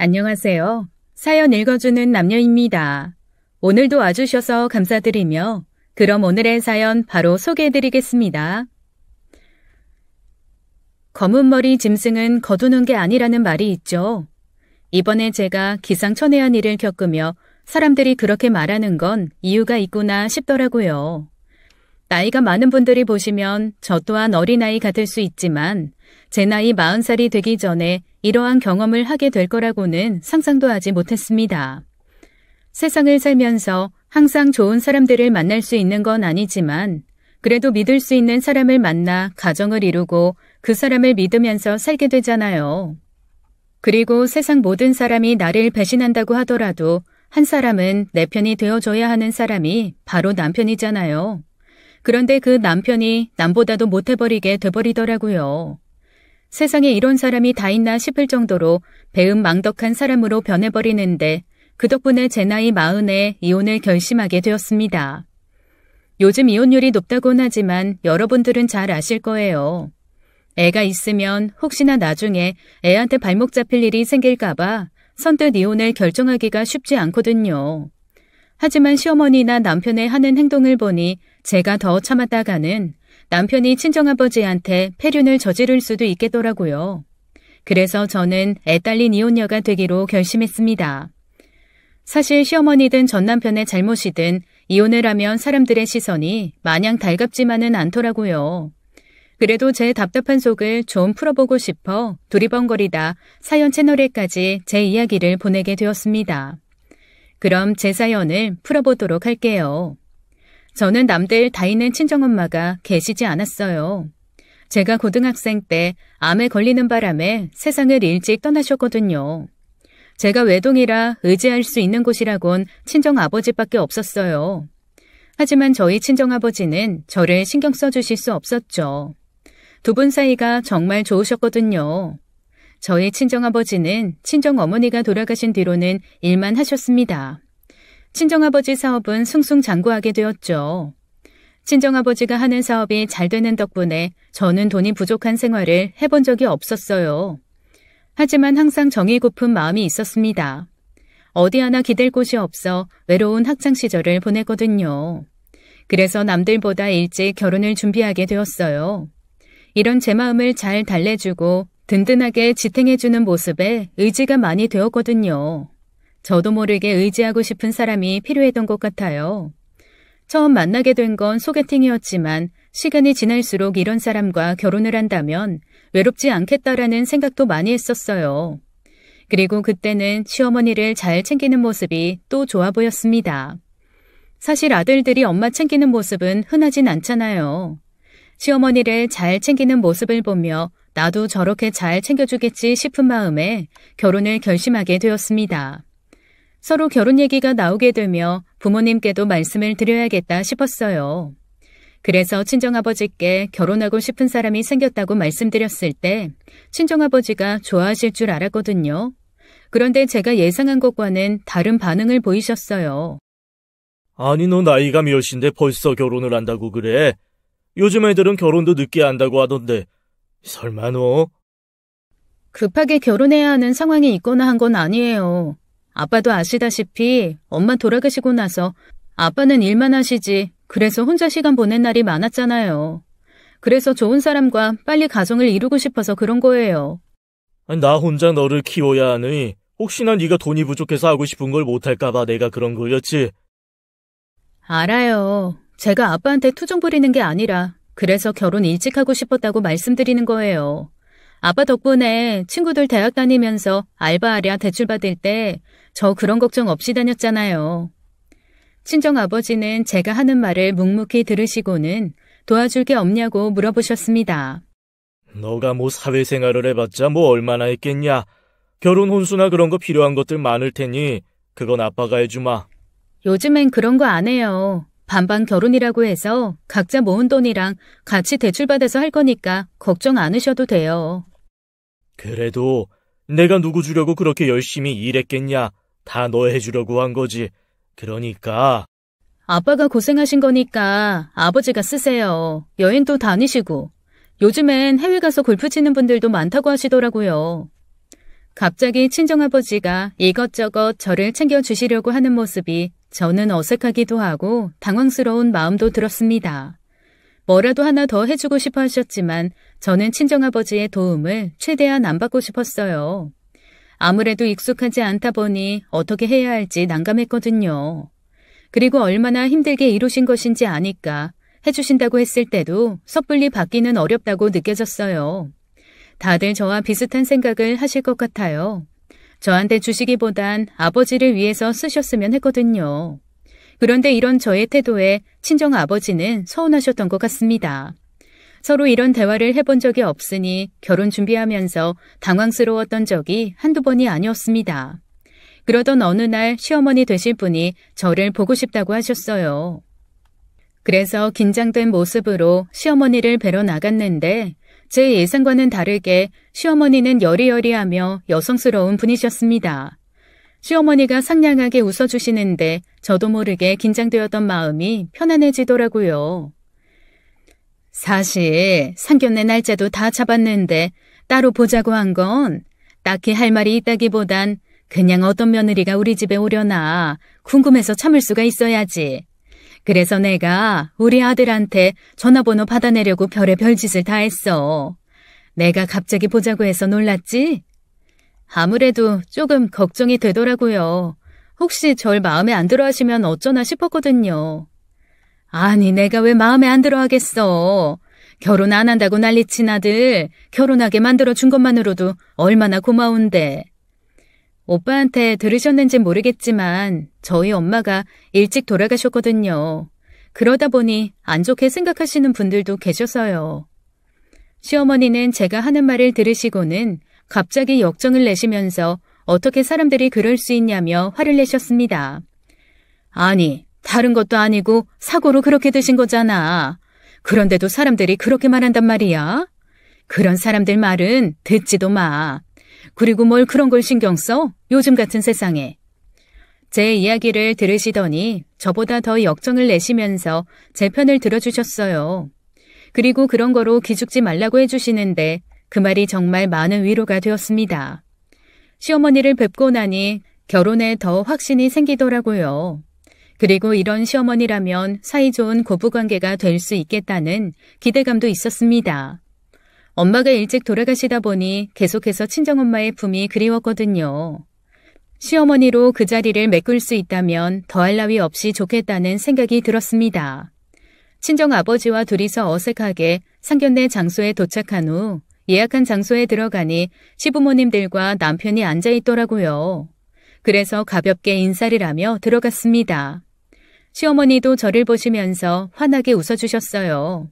안녕하세요. 사연 읽어주는 남녀입니다. 오늘도 와주셔서 감사드리며 그럼 오늘의 사연 바로 소개해드리겠습니다. 검은 머리 짐승은 거두는 게 아니라는 말이 있죠. 이번에 제가 기상천외한 일을 겪으며 사람들이 그렇게 말하는 건 이유가 있구나 싶더라고요. 나이가 많은 분들이 보시면 저 또한 어린아이 같을 수 있지만 제 나이 40살이 되기 전에 이러한 경험을 하게 될 거라고는 상상도 하지 못했습니다. 세상을 살면서 항상 좋은 사람들을 만날 수 있는 건 아니지만 그래도 믿을 수 있는 사람을 만나 가정을 이루고 그 사람을 믿으면서 살게 되잖아요. 그리고 세상 모든 사람이 나를 배신한다고 하더라도 한 사람은 내 편이 되어줘야 하는 사람이 바로 남편이잖아요. 그런데 그 남편이 남보다도 못해버리게 돼버리더라고요. 세상에 이런 사람이 다 있나 싶을 정도로 배은망덕한 사람으로 변해버리는데 그 덕분에 제 나이 40에 이혼을 결심하게 되었습니다. 요즘 이혼율이 높다고는 하지만 여러분들은 잘 아실 거예요. 애가 있으면 혹시나 나중에 애한테 발목 잡힐 일이 생길까봐 선뜻 이혼을 결정하기가 쉽지 않거든요. 하지만 시어머니나 남편의 하는 행동을 보니 제가 더 참았다가는 남편이 친정아버지한테 폐륜을 저지를 수도 있겠더라고요. 그래서 저는 애 딸린 이혼녀가 되기로 결심했습니다. 사실 시어머니든 전 남편의 잘못이든 이혼을 하면 사람들의 시선이 마냥 달갑지만은 않더라고요. 그래도 제 답답한 속을 좀 풀어보고 싶어 두리번거리다 사연 채널에까지 제 이야기를 보내게 되었습니다. 그럼 제 사연을 풀어보도록 할게요. 저는 남들 다 있는 친정엄마가 계시지 않았어요. 제가 고등학생 때 암에 걸리는 바람에 세상을 일찍 떠나셨거든요. 제가 외동이라 의지할 수 있는 곳이라곤 친정아버지밖에 없었어요. 하지만 저희 친정아버지는 저를 신경 써주실 수 없었죠. 두 분 사이가 정말 좋으셨거든요. 저희 친정아버지는 친정어머니가 돌아가신 뒤로는 일만 하셨습니다. 친정아버지 사업은 승승장구하게 되었죠. 친정아버지가 하는 사업이 잘 되는 덕분에 저는 돈이 부족한 생활을 해본 적이 없었어요. 하지만 항상 정이 고픈 마음이 있었습니다. 어디 하나 기댈 곳이 없어 외로운 학창시절을 보냈거든요. 그래서 남들보다 일찍 결혼을 준비하게 되었어요. 이런 제 마음을 잘 달래주고 든든하게 지탱해주는 모습에 의지가 많이 되었거든요. 저도 모르게 의지하고 싶은 사람이 필요했던 것 같아요. 처음 만나게 된 건 소개팅이었지만 시간이 지날수록 이런 사람과 결혼을 한다면 외롭지 않겠다라는 생각도 많이 했었어요. 그리고 그때는 시어머니를 잘 챙기는 모습이 또 좋아 보였습니다. 사실 아들들이 엄마 챙기는 모습은 흔하진 않잖아요. 시어머니를 잘 챙기는 모습을 보며 나도 저렇게 잘 챙겨주겠지 싶은 마음에 결혼을 결심하게 되었습니다. 서로 결혼 얘기가 나오게 되며 부모님께도 말씀을 드려야겠다 싶었어요. 그래서 친정아버지께 결혼하고 싶은 사람이 생겼다고 말씀드렸을 때 친정아버지가 좋아하실 줄 알았거든요. 그런데 제가 예상한 것과는 다른 반응을 보이셨어요. 아니, 너 나이가 몇인데 벌써 결혼을 한다고 그래? 요즘 애들은 결혼도 늦게 한다고 하던데 설마 너? 급하게 결혼해야 하는 상황이 있거나 한 건 아니에요. 아빠도 아시다시피 엄마 돌아가시고 나서 아빠는 일만 하시지 그래서 혼자 시간 보낸 날이 많았잖아요. 그래서 좋은 사람과 빨리 가정을 이루고 싶어서 그런 거예요. 아니, 나 혼자 너를 키워야 하니 혹시나 네가 돈이 부족해서 하고 싶은 걸 못할까 봐 내가 그런 거였지. 알아요. 제가 아빠한테 투정 부리는 게 아니라 그래서 결혼 일찍 하고 싶었다고 말씀드리는 거예요. 아빠 덕분에 친구들 대학 다니면서 알바하랴 대출받을 때 저 그런 걱정 없이 다녔잖아요. 친정아버지는 제가 하는 말을 묵묵히 들으시고는 도와줄 게 없냐고 물어보셨습니다. 너가 뭐 사회생활을 해봤자 뭐 얼마나 했겠냐. 결혼 혼수나 그런 거 필요한 것들 많을 테니 그건 아빠가 해주마. 요즘엔 그런 거 안 해요. 반반 결혼이라고 해서 각자 모은 돈이랑 같이 대출받아서 할 거니까 걱정 안 하셔도 돼요. 그래도 내가 누구 주려고 그렇게 열심히 일했겠냐. 다 너 해주려고 한 거지. 그러니까. 아빠가 고생하신 거니까 아버지가 쓰세요. 여행도 다니시고. 요즘엔 해외 가서 골프 치는 분들도 많다고 하시더라고요. 갑자기 친정아버지가 이것저것 저를 챙겨주시려고 하는 모습이 저는 어색하기도 하고 당황스러운 마음도 들었습니다. 뭐라도 하나 더 해주고 싶어 하셨지만 저는 친정아버지의 도움을 최대한 안 받고 싶었어요. 아무래도 익숙하지 않다 보니 어떻게 해야 할지 난감했거든요. 그리고 얼마나 힘들게 이루신 것인지 아니까 해주신다고 했을 때도 섣불리 받기는 어렵다고 느껴졌어요. 다들 저와 비슷한 생각을 하실 것 같아요. 저한테 주시기보단 아버지를 위해서 쓰셨으면 했거든요. 그런데 이런 저의 태도에 친정 아버지는 서운하셨던 것 같습니다. 서로 이런 대화를 해본 적이 없으니 결혼 준비하면서 당황스러웠던 적이 한두 번이 아니었습니다. 그러던 어느 날 시어머니 되실 분이 저를 보고 싶다고 하셨어요. 그래서 긴장된 모습으로 시어머니를 뵈러 나갔는데 제 예상과는 다르게 시어머니는 여리여리하며 여성스러운 분이셨습니다. 시어머니가 상냥하게 웃어주시는데 저도 모르게 긴장되었던 마음이 편안해지더라고요. 사실 상견례 날짜도 다 잡았는데 따로 보자고 한 건 딱히 할 말이 있다기보단 그냥 어떤 며느리가 우리 집에 오려나 궁금해서 참을 수가 있어야지. 그래서 내가 우리 아들한테 전화번호 받아내려고 별의별 짓을 다 했어. 내가 갑자기 보자고 해서 놀랐지? 아무래도 조금 걱정이 되더라고요. 혹시 절 마음에 안 들어 하시면 어쩌나 싶었거든요. 아니, 내가 왜 마음에 안 들어 하겠어. 결혼 안 한다고 난리친 아들 결혼하게 만들어준 것만으로도 얼마나 고마운데. 오빠한테 들으셨는지 모르겠지만 저희 엄마가 일찍 돌아가셨거든요. 그러다 보니 안 좋게 생각하시는 분들도 계셔서요. 시어머니는 제가 하는 말을 들으시고는 갑자기 역정을 내시면서 어떻게 사람들이 그럴 수 있냐며 화를 내셨습니다. 아니, 다른 것도 아니고 사고로 그렇게 되신 거잖아. 그런데도 사람들이 그렇게 말한단 말이야? 그런 사람들 말은 듣지도 마. 그리고 뭘 그런 걸 신경 써? 요즘 같은 세상에. 제 이야기를 들으시더니 저보다 더 역정을 내시면서 제 편을 들어주셨어요. 그리고 그런 거로 기죽지 말라고 해주시는데 그 말이 정말 많은 위로가 되었습니다. 시어머니를 뵙고 나니 결혼에 더 확신이 생기더라고요. 그리고 이런 시어머니라면 사이좋은 고부관계가 될 수 있겠다는 기대감도 있었습니다. 엄마가 일찍 돌아가시다 보니 계속해서 친정엄마의 품이 그리웠거든요. 시어머니로 그 자리를 메꿀 수 있다면 더할 나위 없이 좋겠다는 생각이 들었습니다. 친정아버지와 둘이서 어색하게 상견례 장소에 도착한 후 예약한 장소에 들어가니 시부모님들과 남편이 앉아있더라고요. 그래서 가볍게 인사를 하며 들어갔습니다. 시어머니도 저를 보시면서 환하게 웃어주셨어요.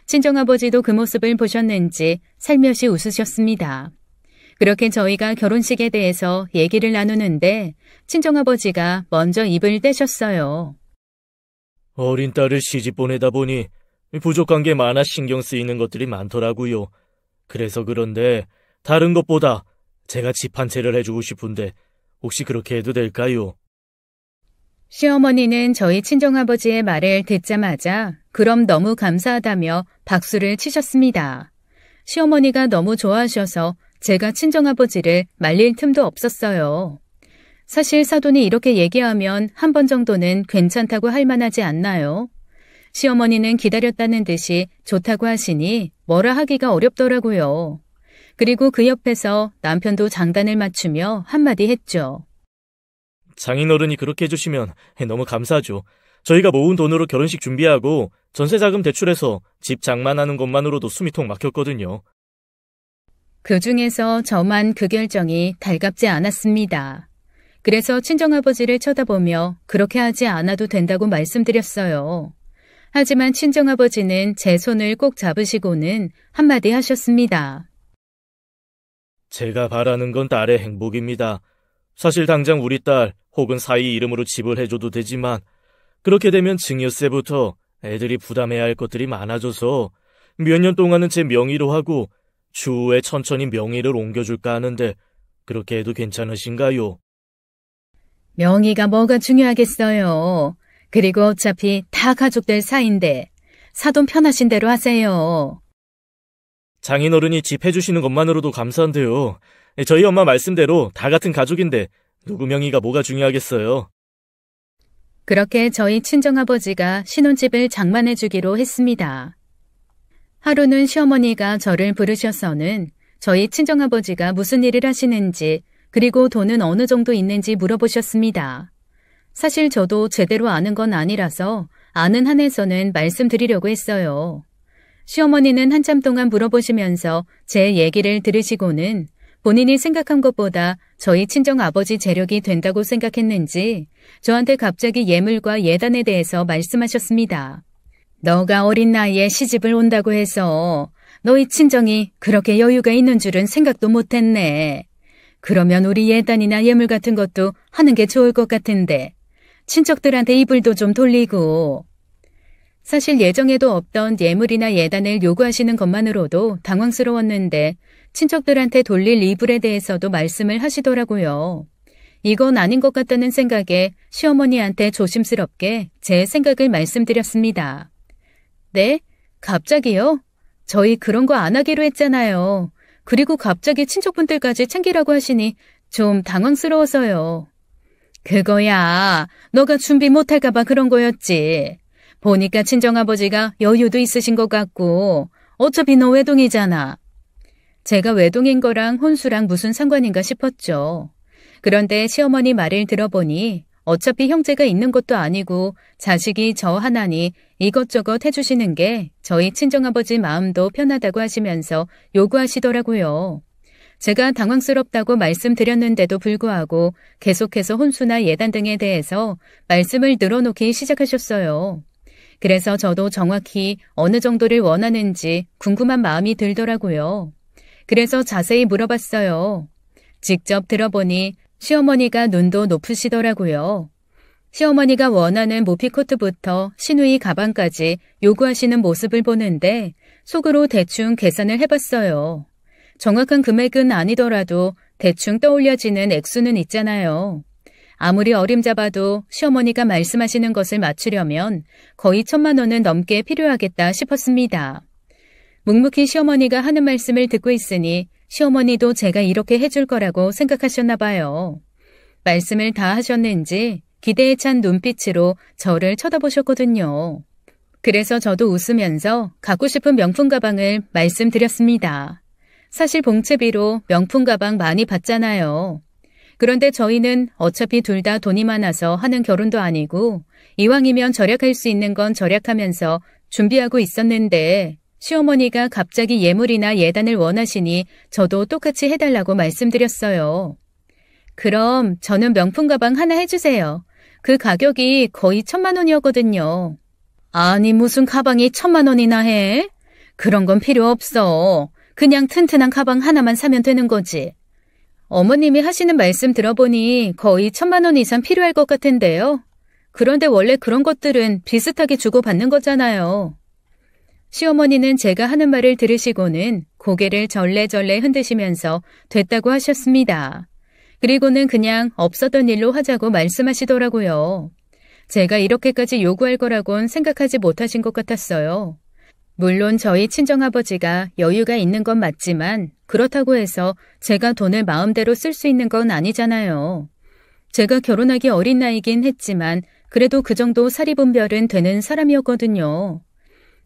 친정아버지도 그 모습을 보셨는지 살며시 웃으셨습니다. 그렇게 저희가 결혼식에 대해서 얘기를 나누는데 친정아버지가 먼저 입을 떼셨어요. 어린 딸을 시집 보내다 보니 부족한 게 많아 신경 쓰이는 것들이 많더라고요. 그래서 그런데 다른 것보다 제가 집 한 채를 해주고 싶은데 혹시 그렇게 해도 될까요? 시어머니는 저희 친정아버지의 말을 듣자마자 그럼 너무 감사하다며 박수를 치셨습니다. 시어머니가 너무 좋아하셔서 제가 친정아버지를 말릴 틈도 없었어요. 사실 사돈이 이렇게 얘기하면 한 번 정도는 괜찮다고 할 만하지 않나요? 시어머니는 기다렸다는 듯이 좋다고 하시니 뭐라 하기가 어렵더라고요. 그리고 그 옆에서 남편도 장단을 맞추며 한마디 했죠. 장인어른이 그렇게 해주시면 너무 감사하죠. 저희가 모은 돈으로 결혼식 준비하고 전세자금 대출해서 집 장만하는 것만으로도 숨이 턱 막혔거든요. 그 중에서 저만 그 결정이 달갑지 않았습니다. 그래서 친정아버지를 쳐다보며 그렇게 하지 않아도 된다고 말씀드렸어요. 하지만 친정아버지는 제 손을 꼭 잡으시고는 한마디 하셨습니다. 제가 바라는 건 딸의 행복입니다. 사실 당장 우리 딸 혹은 사위 이름으로 집을 해줘도 되지만 그렇게 되면 증여세부터 애들이 부담해야 할 것들이 많아져서 몇 년 동안은 제 명의로 하고 추후에 천천히 명의를 옮겨줄까 하는데 그렇게 해도 괜찮으신가요? 명의가 뭐가 중요하겠어요. 그리고 어차피 다 가족들 사이인데 사돈 편하신 대로 하세요. 장인어른이 집 해주시는 것만으로도 감사한데요. 저희 엄마 말씀대로 다 같은 가족인데 누구 명의가 뭐가 중요하겠어요. 그렇게 저희 친정아버지가 신혼집을 장만해주기로 했습니다. 하루는 시어머니가 저를 부르셔서는 저희 친정아버지가 무슨 일을 하시는지 그리고 돈은 어느 정도 있는지 물어보셨습니다. 사실 저도 제대로 아는 건 아니라서 아는 한에서는 말씀드리려고 했어요. 시어머니는 한참 동안 물어보시면서 제 얘기를 들으시고는 본인이 생각한 것보다 저희 친정아버지 재력이 된다고 생각했는지 저한테 갑자기 예물과 예단에 대해서 말씀하셨습니다. 너가 어린 나이에 시집을 온다고 해서 너희 친정이 그렇게 여유가 있는 줄은 생각도 못했네. 그러면 우리 예단이나 예물 같은 것도 하는 게 좋을 것 같은데 친척들한테 이불도 좀 돌리고. 사실 예정에도 없던 예물이나 예단을 요구하시는 것만으로도 당황스러웠는데 친척들한테 돌릴 이불에 대해서도 말씀을 하시더라고요. 이건 아닌 것 같다는 생각에 시어머니한테 조심스럽게 제 생각을 말씀드렸습니다. 네? 갑자기요? 저희 그런 거 안 하기로 했잖아요. 그리고 갑자기 친척분들까지 챙기라고 하시니 좀 당황스러워서요. 그거야, 너가 준비 못할까 봐 그런 거였지. 보니까 친정아버지가 여유도 있으신 것 같고 어차피 너 외동이잖아. 제가 외동인 거랑 혼수랑 무슨 상관인가 싶었죠. 그런데 시어머니 말을 들어보니 어차피 형제가 있는 것도 아니고 자식이 저 하나니 이것저것 해주시는 게 저희 친정아버지 마음도 편하다고 하시면서 요구하시더라고요. 제가 당황스럽다고 말씀드렸는데도 불구하고 계속해서 혼수나 예단 등에 대해서 말씀을 늘어놓기 시작하셨어요. 그래서 저도 정확히 어느 정도를 원하는지 궁금한 마음이 들더라고요. 그래서 자세히 물어봤어요. 직접 들어보니 시어머니가 눈도 높으시더라고요. 시어머니가 원하는 모피코트부터 시누이 가방까지 요구하시는 모습을 보는데 속으로 대충 계산을 해봤어요. 정확한 금액은 아니더라도 대충 떠올려지는 액수는 있잖아요. 아무리 어림잡아도 시어머니가 말씀하시는 것을 맞추려면 거의 1,000만 원은 넘게 필요하겠다 싶었습니다. 묵묵히 시어머니가 하는 말씀을 듣고 있으니 시어머니도 제가 이렇게 해줄 거라고 생각하셨나 봐요. 말씀을 다 하셨는지 기대에 찬 눈빛으로 저를 쳐다보셨거든요. 그래서 저도 웃으면서 갖고 싶은 명품 가방을 말씀드렸습니다. 사실 봉채비로 명품 가방 많이 받잖아요. 그런데 저희는 어차피 둘 다 돈이 많아서 하는 결혼도 아니고 이왕이면 절약할 수 있는 건 절약하면서 준비하고 있었는데 시어머니가 갑자기 예물이나 예단을 원하시니 저도 똑같이 해달라고 말씀드렸어요. 그럼 저는 명품 가방 하나 해주세요. 그 가격이 거의 1,000만 원이었거든요. 아니 무슨 가방이 1,000만 원이나 해? 그런 건 필요 없어. 그냥 튼튼한 가방 하나만 사면 되는 거지. 어머님이 하시는 말씀 들어보니 거의 1,000만 원 이상 필요할 것 같은데요. 그런데 원래 그런 것들은 비슷하게 주고받는 거잖아요. 시어머니는 제가 하는 말을 들으시고는 고개를 절레절레 흔드시면서 됐다고 하셨습니다. 그리고는 그냥 없었던 일로 하자고 말씀하시더라고요. 제가 이렇게까지 요구할 거라곤 생각하지 못하신 것 같았어요. 물론 저희 친정아버지가 여유가 있는 건 맞지만 그렇다고 해서 제가 돈을 마음대로 쓸 수 있는 건 아니잖아요. 제가 결혼하기 어린 나이긴 했지만 그래도 그 정도 사리분별은 되는 사람이었거든요.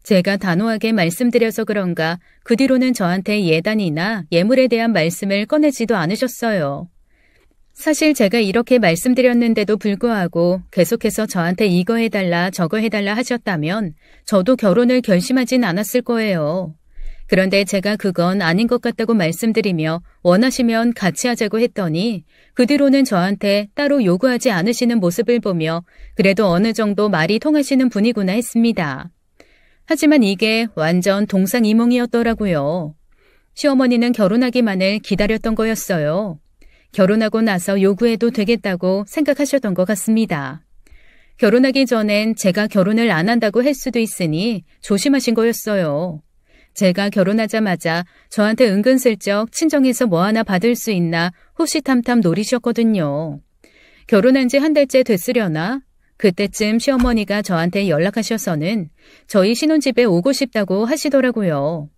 제가 단호하게 말씀드려서 그런가 그 뒤로는 저한테 예단이나 예물에 대한 말씀을 꺼내지도 않으셨어요. 사실 제가 이렇게 말씀드렸는데도 불구하고 계속해서 저한테 이거 해달라 저거 해달라 하셨다면 저도 결혼을 결심하진 않았을 거예요. 그런데 제가 그건 아닌 것 같다고 말씀드리며 원하시면 같이 하자고 했더니 그 뒤로는 저한테 따로 요구하지 않으시는 모습을 보며 그래도 어느 정도 말이 통하시는 분이구나 했습니다. 하지만 이게 완전 동상이몽이었더라고요. 시어머니는 결혼하기만을 기다렸던 거였어요. 결혼하고 나서 요구해도 되겠다고 생각하셨던 것 같습니다. 결혼하기 전엔 제가 결혼을 안 한다고 할 수도 있으니 조심하신 거였어요. 제가 결혼하자마자 저한테 은근슬쩍 친정에서 뭐 하나 받을 수 있나 호시탐탐 노리셨거든요. 결혼한 지 한 달째 됐으려나? 그때쯤 시어머니가 저한테 연락하셔서는 저희 신혼집에 오고 싶다고 하시더라고요.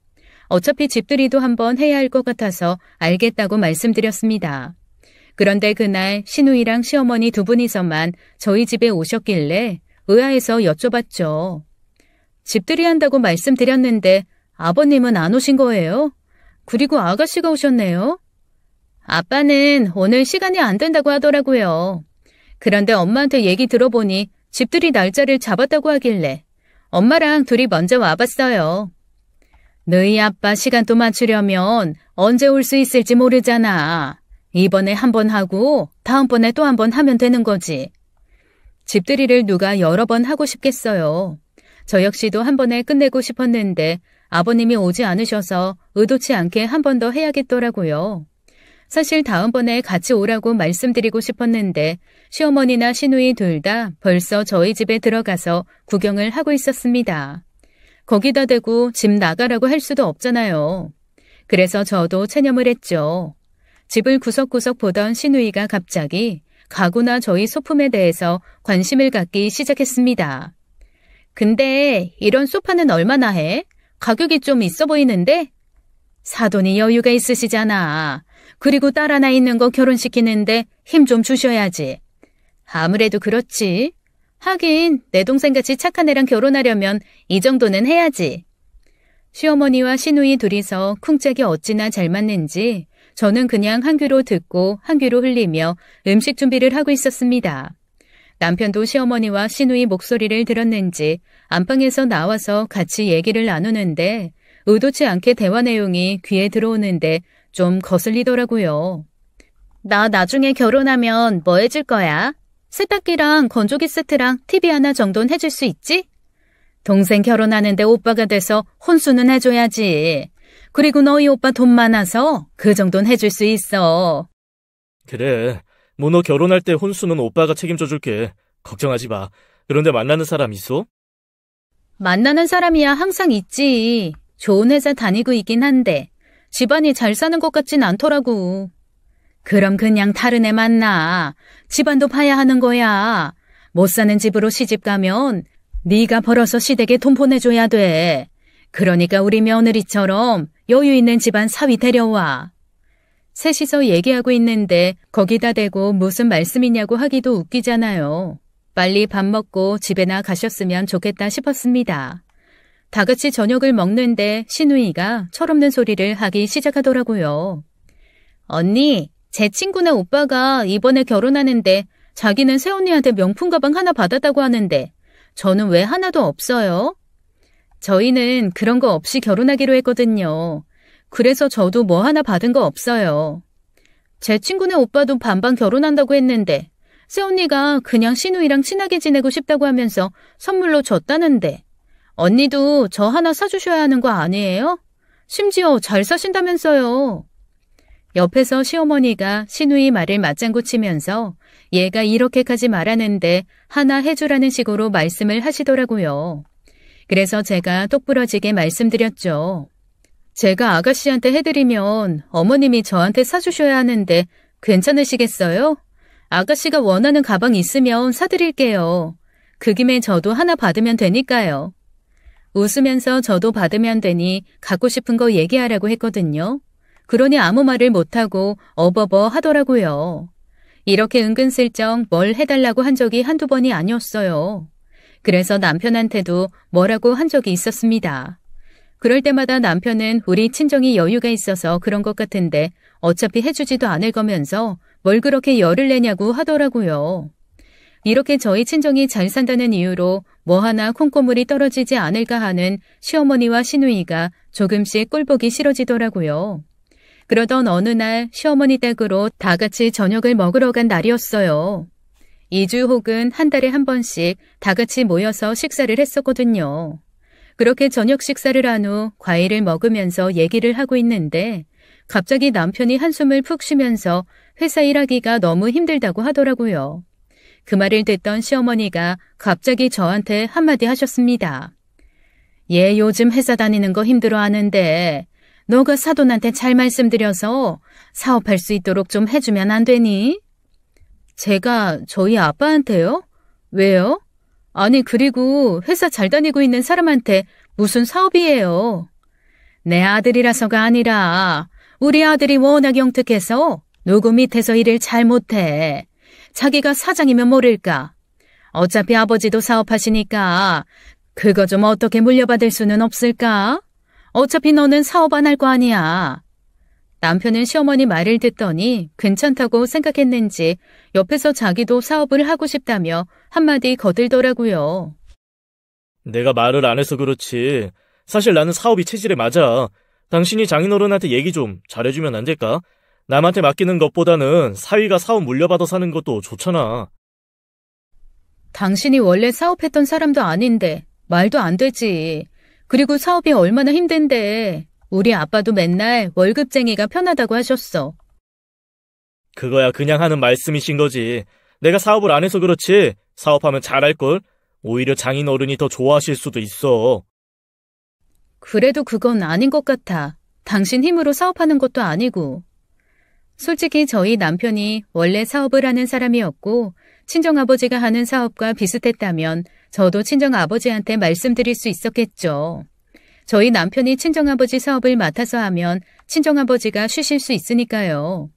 어차피 집들이도 한번 해야 할 것 같아서 알겠다고 말씀드렸습니다. 그런데 그날 시누이랑 시어머니 두 분이서만 저희 집에 오셨길래 의아해서 여쭤봤죠. 집들이 한다고 말씀드렸는데 아버님은 안 오신 거예요? 그리고 아가씨가 오셨네요? 아빠는 오늘 시간이 안 된다고 하더라고요. 그런데 엄마한테 얘기 들어보니 집들이 날짜를 잡았다고 하길래 엄마랑 둘이 먼저 와봤어요. 너희 아빠 시간 또 맞추려면 언제 올 수 있을지 모르잖아. 이번에 한 번 하고 다음번에 또 한 번 하면 되는 거지. 집들이를 누가 여러 번 하고 싶겠어요. 저 역시도 한 번에 끝내고 싶었는데 아버님이 오지 않으셔서 의도치 않게 한 번 더 해야겠더라고요. 사실 다음번에 같이 오라고 말씀드리고 싶었는데 시어머니나 시누이 둘 다 벌써 저희 집에 들어가서 구경을 하고 있었습니다. 거기다 대고 집 나가라고 할 수도 없잖아요. 그래서 저도 체념을 했죠. 집을 구석구석 보던 시누이가 갑자기 가구나 저희 소품에 대해서 관심을 갖기 시작했습니다. 근데 이런 소파는 얼마나 해? 가격이 좀 있어 보이는데? 사돈이 여유가 있으시잖아. 그리고 딸 하나 있는 거 결혼시키는데 힘 좀 주셔야지. 아무래도 그렇지. 하긴 내 동생같이 착한 애랑 결혼하려면 이 정도는 해야지. 시어머니와 시누이 둘이서 쿵짝이 어찌나 잘 맞는지 저는 그냥 한 귀로 듣고 한 귀로 흘리며 음식 준비를 하고 있었습니다. 남편도 시어머니와 시누이 목소리를 들었는지 안방에서 나와서 같이 얘기를 나누는데 의도치 않게 대화 내용이 귀에 들어오는데 좀 거슬리더라고요. 나 나중에 결혼하면 뭐 해줄 거야? 세탁기랑 건조기 세트랑 TV 하나 정도는 해줄 수 있지? 동생 결혼하는데 오빠가 돼서 혼수는 해줘야지. 그리고 너희 오빠 돈 많아서 그 정도는 해줄 수 있어. 그래. 뭐 너 결혼할 때 혼수는 오빠가 책임져 줄게. 걱정하지 마. 그런데 만나는 사람 있어? 만나는 사람이야 항상 있지. 좋은 회사 다니고 있긴 한데 집안이 잘 사는 것 같진 않더라고. 그럼 그냥 다른 애 만나. 집안도 봐야 하는 거야. 못 사는 집으로 시집 가면 네가 벌어서 시댁에 돈 보내줘야 돼. 그러니까 우리 며느리처럼 여유 있는 집안 사위 데려와. 셋이서 얘기하고 있는데 거기다 대고 무슨 말씀이냐고 하기도 웃기잖아요. 빨리 밥 먹고 집에나 가셨으면 좋겠다 싶었습니다. 다 같이 저녁을 먹는데 시누이가 철없는 소리를 하기 시작하더라고요. 언니, 제 친구네 오빠가 이번에 결혼하는데 자기는 새언니한테 명품 가방 하나 받았다고 하는데 저는 왜 하나도 없어요? 저희는 그런 거 없이 결혼하기로 했거든요. 그래서 저도 뭐 하나 받은 거 없어요. 제 친구네 오빠도 반반 결혼한다고 했는데 새언니가 그냥 시누이랑 친하게 지내고 싶다고 하면서 선물로 줬다는데 언니도 저 하나 사주셔야 하는 거 아니에요? 심지어 잘 사신다면서요. 옆에서 시어머니가 시누이 말을 맞장구 치면서 얘가 이렇게까지 말하는데 하나 해주라는 식으로 말씀을 하시더라고요. 그래서 제가 똑부러지게 말씀드렸죠. 제가 아가씨한테 해드리면 어머님이 저한테 사주셔야 하는데 괜찮으시겠어요? 아가씨가 원하는 가방 있으면 사드릴게요. 그 김에 저도 하나 받으면 되니까요. 웃으면서 저도 받으면 되니 갖고 싶은 거 얘기하라고 했거든요. 그러니 아무 말을 못하고 어버버 하더라고요. 이렇게 은근슬쩍 뭘 해달라고 한 적이 한두 번이 아니었어요. 그래서 남편한테도 뭐라고 한 적이 있었습니다. 그럴 때마다 남편은 우리 친정이 여유가 있어서 그런 것 같은데 어차피 해주지도 않을 거면서 뭘 그렇게 열을 내냐고 하더라고요. 이렇게 저희 친정이 잘 산다는 이유로 뭐 하나 콩고물이 떨어지지 않을까 하는 시어머니와 시누이가 조금씩 꼴보기 싫어지더라고요. 그러던 어느 날 시어머니 댁으로 다 같이 저녁을 먹으러 간 날이었어요. 2주 혹은 한 달에 한 번씩 다 같이 모여서 식사를 했었거든요. 그렇게 저녁 식사를 한 후 과일을 먹으면서 얘기를 하고 있는데 갑자기 남편이 한숨을 푹 쉬면서 회사 일하기가 너무 힘들다고 하더라고요. 그 말을 듣던 시어머니가 갑자기 저한테 한마디 하셨습니다. 얘 요즘 회사 다니는 거 힘들어하는데 너가 사돈한테 잘 말씀드려서 사업할 수 있도록 좀 해주면 안 되니? 제가 저희 아빠한테요? 왜요? 아니 그리고 회사 잘 다니고 있는 사람한테 무슨 사업이에요? 내 아들이라서가 아니라 우리 아들이 워낙 영특해서 누구 밑에서 일을 잘 못해. 자기가 사장이면 모를까. 어차피 아버지도 사업하시니까 그거 좀 어떻게 물려받을 수는 없을까? 어차피 너는 사업 안 할 거 아니야. 남편은 시어머니 말을 듣더니 괜찮다고 생각했는지 옆에서 자기도 사업을 하고 싶다며 한마디 거들더라고요. 내가 말을 안 해서 그렇지. 사실 나는 사업이 체질에 맞아. 당신이 장인어른한테 얘기 좀 잘해주면 안 될까? 남한테 맡기는 것보다는 사위가 사업 물려받아 사는 것도 좋잖아. 당신이 원래 사업했던 사람도 아닌데 말도 안 되지. 그리고 사업이 얼마나 힘든데 우리 아빠도 맨날 월급쟁이가 편하다고 하셨어. 그거야 그냥 하는 말씀이신 거지. 내가 사업을 안 해서 그렇지. 사업하면 잘할걸. 오히려 장인어른이 더 좋아하실 수도 있어. 그래도 그건 아닌 것 같아. 당신 힘으로 사업하는 것도 아니고. 솔직히 저희 남편이 원래 사업을 하는 사람이었고 친정아버지가 하는 사업과 비슷했다면 저도 친정아버지한테 말씀드릴 수 있었겠죠. 저희 남편이 친정아버지 사업을 맡아서 하면 친정아버지가 쉬실 수 있으니까요.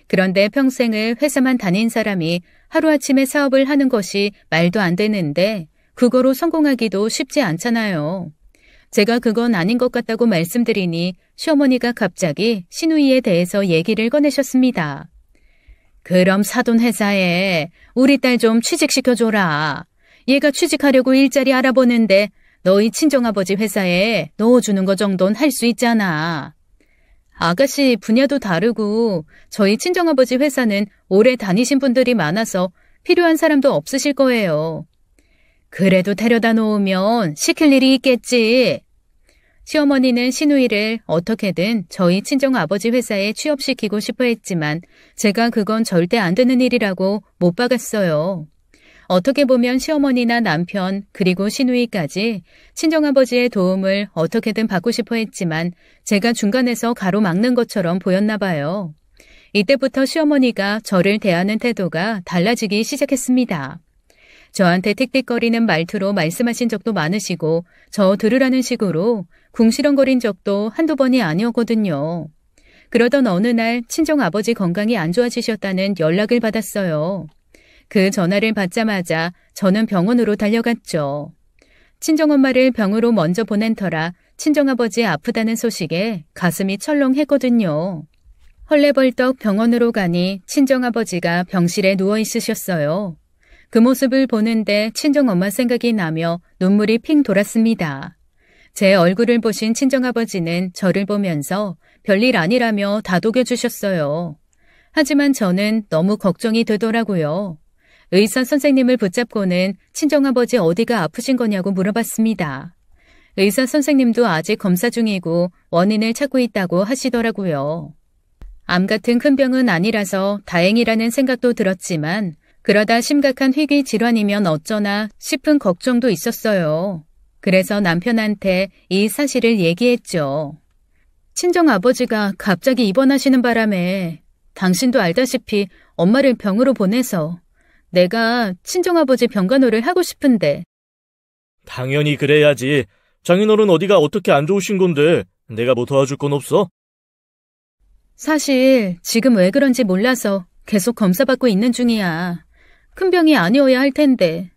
그런데 평생을 회사만 다닌 사람이 하루아침에 사업을 하는 것이 말도 안 되는데 그거로 성공하기도 쉽지 않잖아요. 제가 그건 아닌 것 같다고 말씀드리니 시어머니가 갑자기 시누이에 대해서 얘기를 꺼내셨습니다. 그럼 사돈회사에 우리 딸 좀 취직시켜줘라. 얘가 취직하려고 일자리 알아보는데 너희 친정아버지 회사에 넣어주는 거 정도는 할 수 있잖아. 아가씨 분야도 다르고 저희 친정아버지 회사는 오래 다니신 분들이 많아서 필요한 사람도 없으실 거예요. 그래도 데려다 놓으면 시킬 일이 있겠지. 시어머니는 시누이를 어떻게든 저희 친정아버지 회사에 취업시키고 싶어 했지만 제가 그건 절대 안 되는 일이라고 못 박았어요. 어떻게 보면 시어머니나 남편 그리고 시누이까지 친정아버지의 도움을 어떻게든 받고 싶어 했지만 제가 중간에서 가로막는 것처럼 보였나 봐요. 이때부터 시어머니가 저를 대하는 태도가 달라지기 시작했습니다. 저한테 틱틱거리는 말투로 말씀하신 적도 많으시고 저 들으라는 식으로 궁시렁거린 적도 한두 번이 아니었거든요. 그러던 어느 날 친정아버지 건강이 안 좋아지셨다는 연락을 받았어요. 그 전화를 받자마자 저는 병원으로 달려갔죠. 친정엄마를 병으로 먼저 보낸 터라 친정아버지 아프다는 소식에 가슴이 철렁했거든요. 헐레벌떡 병원으로 가니 친정아버지가 병실에 누워 있으셨어요. 그 모습을 보는데 친정엄마 생각이 나며 눈물이 핑 돌았습니다. 제 얼굴을 보신 친정아버지는 저를 보면서 별일 아니라며 다독여주셨어요. 하지만 저는 너무 걱정이 되더라고요. 의사 선생님을 붙잡고는 친정아버지 어디가 아프신 거냐고 물어봤습니다. 의사 선생님도 아직 검사 중이고 원인을 찾고 있다고 하시더라고요. 암 같은 큰 병은 아니라서 다행이라는 생각도 들었지만 그러다 심각한 희귀 질환이면 어쩌나 싶은 걱정도 있었어요. 그래서 남편한테 이 사실을 얘기했죠. 친정아버지가 갑자기 입원하시는 바람에 당신도 알다시피 엄마를 병으로 보내서 내가 친정아버지 병간호를 하고 싶은데. 당연히 그래야지. 장인어른 어디가 어떻게 안 좋으신 건데 내가 뭐 도와줄 건 없어? 사실 지금 왜 그런지 몰라서 계속 검사받고 있는 중이야. 큰 병이 아니어야 할 텐데.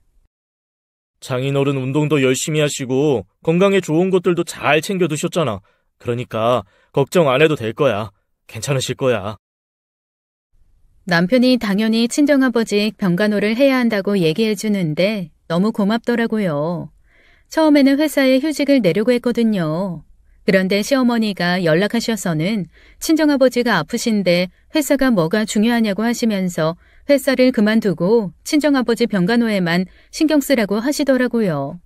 장인어른 운동도 열심히 하시고 건강에 좋은 것들도 잘 챙겨 드셨잖아. 그러니까 걱정 안 해도 될 거야. 괜찮으실 거야. 남편이 당연히 친정아버지 병간호를 해야 한다고 얘기해 주는데 너무 고맙더라고요. 처음에는 회사에 휴직을 내려고 했거든요. 그런데 시어머니가 연락하셔서는 친정아버지가 아프신데 회사가 뭐가 중요하냐고 하시면서 회사를 그만두고 친정아버지 병간호에만 신경 쓰라고 하시더라고요.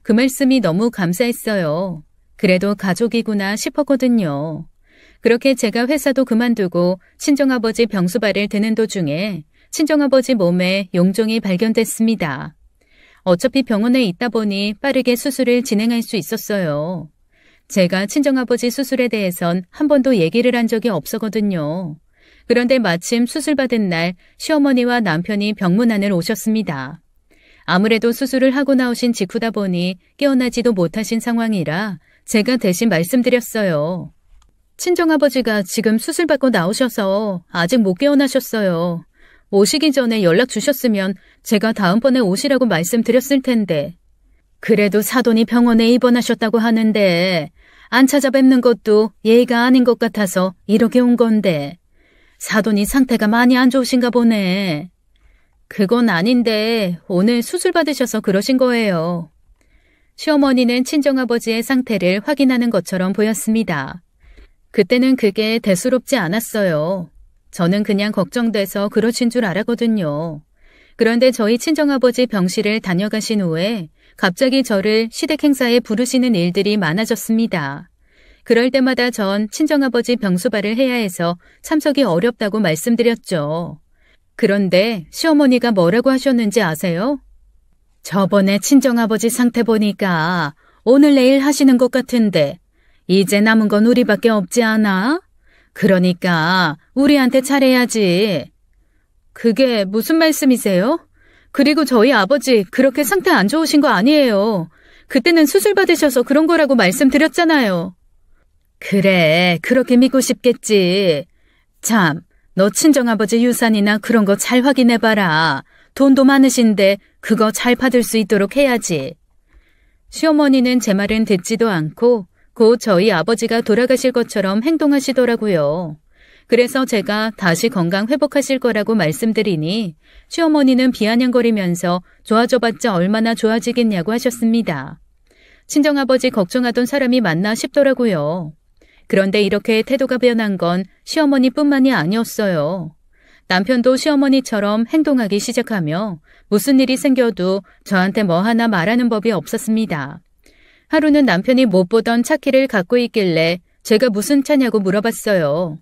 그 말씀이 너무 감사했어요. 그래도 가족이구나 싶었거든요. 그렇게 제가 회사도 그만두고 친정아버지 병수발을 드는 도중에 친정아버지 몸에 용종이 발견됐습니다. 어차피 병원에 있다 보니 빠르게 수술을 진행할 수 있었어요. 제가 친정아버지 수술에 대해선 한 번도 얘기를 한 적이 없었거든요. 그런데 마침 수술받은 날 시어머니와 남편이 병문안을 오셨습니다. 아무래도 수술을 하고 나오신 직후다 보니 깨어나지도 못하신 상황이라 제가 대신 말씀드렸어요. 친정아버지가 지금 수술받고 나오셔서 아직 못 깨어나셨어요. 오시기 전에 연락 주셨으면 제가 다음번에 오시라고 말씀드렸을 텐데. 그래도 사돈이 병원에 입원하셨다고 하는데 안 찾아뵙는 것도 예의가 아닌 것 같아서 이렇게 온 건데. 사돈이 상태가 많이 안 좋으신가 보네. 그건 아닌데 오늘 수술 받으셔서 그러신 거예요. 시어머니는 친정아버지의 상태를 확인하는 것처럼 보였습니다. 그때는 그게 대수롭지 않았어요. 저는 그냥 걱정돼서 그러신 줄 알았거든요. 그런데 저희 친정아버지 병실을 다녀가신 후에 갑자기 저를 시댁 행사에 부르시는 일들이 많아졌습니다. 그럴 때마다 전 친정아버지 병수발을 해야 해서 참석이 어렵다고 말씀드렸죠. 그런데 시어머니가 뭐라고 하셨는지 아세요? 저번에 친정아버지 상태 보니까 오늘 내일 하시는 것 같은데 이제 남은 건 우리밖에 없지 않아? 그러니까 우리한테 차려야지. 그게 무슨 말씀이세요? 그리고 저희 아버지 그렇게 상태 안 좋으신 거 아니에요. 그때는 수술 받으셔서 그런 거라고 말씀드렸잖아요. 그래, 그렇게 믿고 싶겠지. 참, 너 친정아버지 유산이나 그런 거 잘 확인해봐라. 돈도 많으신데 그거 잘 받을 수 있도록 해야지. 시어머니는 제 말은 듣지도 않고 곧 저희 아버지가 돌아가실 것처럼 행동하시더라고요. 그래서 제가 다시 건강 회복하실 거라고 말씀드리니 시어머니는 비아냥거리면서 좋아져봤자 얼마나 좋아지겠냐고 하셨습니다. 친정아버지 걱정하던 사람이 맞나 싶더라고요. 그런데 이렇게 태도가 변한 건 시어머니뿐만이 아니었어요. 남편도 시어머니처럼 행동하기 시작하며 무슨 일이 생겨도 저한테 뭐 하나 말하는 법이 없었습니다. 하루는 남편이 못 보던 차키를 갖고 있길래 제가 무슨 차냐고 물어봤어요.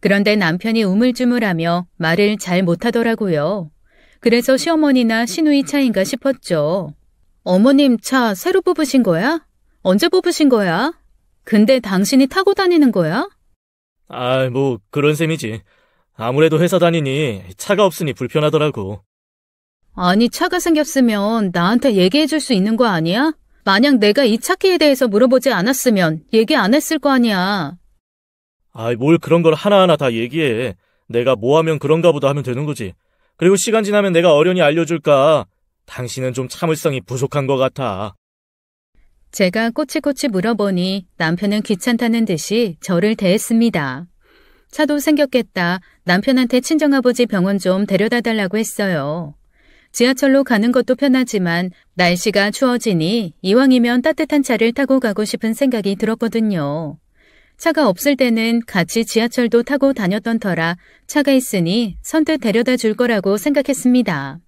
그런데 남편이 우물쭈물하며 말을 잘 못하더라고요. 그래서 시어머니나 시누이 차인가 싶었죠. 어머님 차 새로 뽑으신 거야? 언제 뽑으신 거야? 근데 당신이 타고 다니는 거야? 뭐 그런 셈이지. 아무래도 회사 다니니 차가 없으니 불편하더라고. 아니 차가 생겼으면 나한테 얘기해 줄 수 있는 거 아니야? 만약 내가 이 차키에 대해서 물어보지 않았으면 얘기 안 했을 거 아니야. 뭘 그런 걸 하나하나 다 얘기해. 내가 뭐 하면 그런가 보다 하면 되는 거지. 그리고 시간 지나면 내가 어련히 알려줄까. 당신은 좀 참을성이 부족한 것 같아. 제가 꼬치꼬치 물어보니 남편은 귀찮다는 듯이 저를 대했습니다. 차도 생겼겠다. 남편한테 친정아버지 병원 좀 데려다 달라고 했어요. 지하철로 가는 것도 편하지만 날씨가 추워지니 이왕이면 따뜻한 차를 타고 가고 싶은 생각이 들었거든요. 차가 없을 때는 같이 지하철도 타고 다녔던 터라 차가 있으니 선뜻 데려다 줄 거라고 생각했습니다.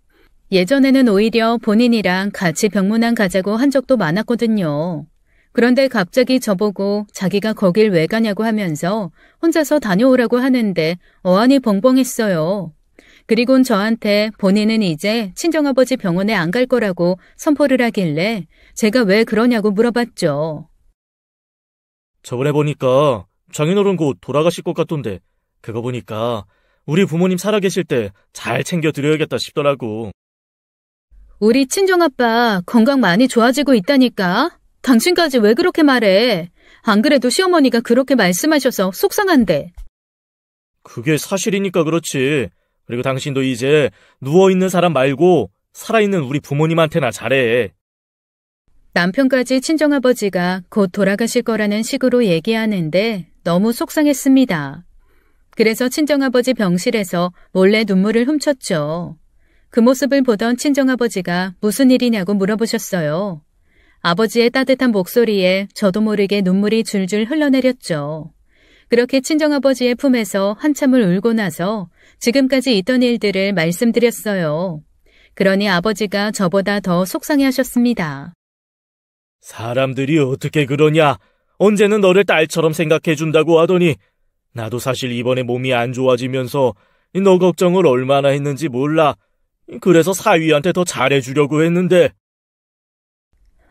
예전에는 오히려 본인이랑 같이 병문안 가자고 한 적도 많았거든요. 그런데 갑자기 저보고 자기가 거길 왜 가냐고 하면서 혼자서 다녀오라고 하는데 어안이 벙벙했어요. 그리곤 저한테 본인은 이제 친정아버지 병원에 안 갈 거라고 선포를 하길래 제가 왜 그러냐고 물어봤죠. 저번에 보니까 장인어른 곧 돌아가실 것 같던데 그거 보니까 우리 부모님 살아계실 때 잘 챙겨드려야겠다 싶더라고. 우리 친정아빠 건강 많이 좋아지고 있다니까. 당신까지 왜 그렇게 말해. 안 그래도 시어머니가 그렇게 말씀하셔서 속상한데. 그게 사실이니까 그렇지. 그리고 당신도 이제 누워있는 사람 말고 살아있는 우리 부모님한테나 잘해. 남편까지 친정아버지가 곧 돌아가실 거라는 식으로 얘기하는데 너무 속상했습니다. 그래서 친정아버지 병실에서 몰래 눈물을 훔쳤죠. 그 모습을 보던 친정아버지가 무슨 일이냐고 물어보셨어요. 아버지의 따뜻한 목소리에 저도 모르게 눈물이 줄줄 흘러내렸죠. 그렇게 친정아버지의 품에서 한참을 울고 나서 지금까지 있던 일들을 말씀드렸어요. 그러니 아버지가 저보다 더 속상해하셨습니다. 사람들이 어떻게 그러냐. 언제는 너를 딸처럼 생각해준다고 하더니 나도 사실 이번에 몸이 안 좋아지면서 너 걱정을 얼마나 했는지 몰라. 그래서 사위한테 더 잘해주려고 했는데.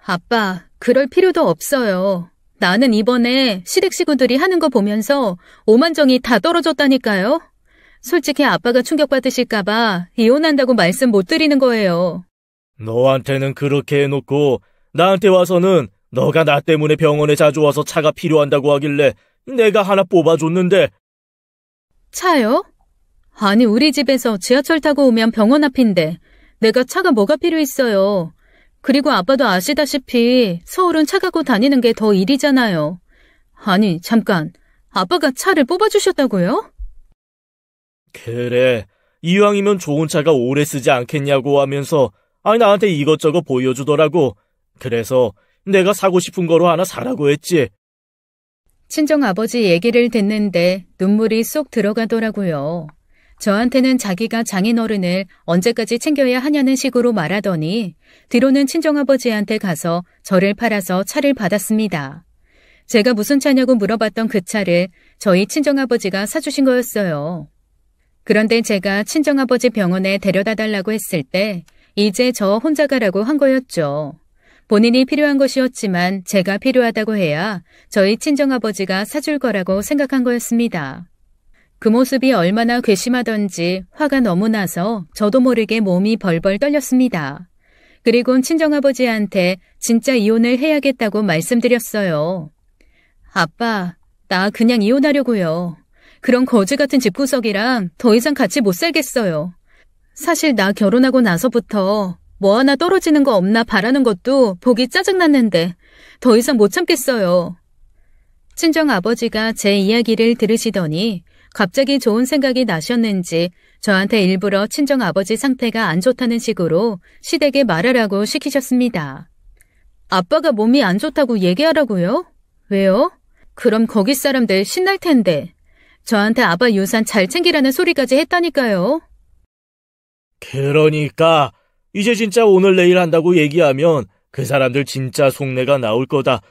아빠, 그럴 필요도 없어요. 나는 이번에 시댁 식구들이 하는 거 보면서 오만정이 다 떨어졌다니까요. 솔직히 아빠가 충격받으실까봐 이혼한다고 말씀 못 드리는 거예요. 너한테는 그렇게 해놓고 나한테 와서는 너가 나 때문에 병원에 자주 와서 차가 필요한다고 하길래 내가 하나 뽑아줬는데. 차요? 아니, 우리 집에서 지하철 타고 오면 병원 앞인데 내가 차가 뭐가 필요했어요. 그리고 아빠도 아시다시피 서울은 차 갖고 다니는 게 더 일이잖아요. 아니, 잠깐. 아빠가 차를 뽑아주셨다고요? 그래. 이왕이면 좋은 차가 오래 쓰지 않겠냐고 하면서 나한테 이것저것 보여주더라고. 그래서 내가 사고 싶은 거로 하나 사라고 했지. 친정아버지 얘기를 듣는데 눈물이 쏙 들어가더라고요. 저한테는 자기가 장인어른을 언제까지 챙겨야 하냐는 식으로 말하더니 뒤로는 친정아버지한테 가서 저를 팔아서 차를 받았습니다. 제가 무슨 차냐고 물어봤던 그 차를 저희 친정아버지가 사주신 거였어요. 그런데 제가 친정아버지 병원에 데려다 달라고 했을 때 이제 저 혼자 가라고 한 거였죠. 본인이 필요한 것이었지만 제가 필요하다고 해야 저희 친정아버지가 사줄 거라고 생각한 거였습니다. 그 모습이 얼마나 괘씸하던지 화가 너무 나서 저도 모르게 몸이 벌벌 떨렸습니다. 그리곤 친정아버지한테 진짜 이혼을 해야겠다고 말씀드렸어요. 아빠, 나 그냥 이혼하려고요. 그런 거지 같은 집구석이랑 더 이상 같이 못 살겠어요. 사실 나 결혼하고 나서부터 뭐 하나 떨어지는 거 없나 바라는 것도 보기 짜증났는데 더 이상 못 참겠어요. 친정아버지가 제 이야기를 들으시더니 갑자기 좋은 생각이 나셨는지 저한테 일부러 친정아버지 상태가 안 좋다는 식으로 시댁에 말하라고 시키셨습니다. 아빠가 몸이 안 좋다고 얘기하라고요? 왜요? 그럼 거기 사람들 신날 텐데. 저한테 아빠 유산 잘 챙기라는 소리까지 했다니까요. 그러니까 이제 진짜 오늘 내일 한다고 얘기하면 그 사람들 진짜 속내가 나올 거다.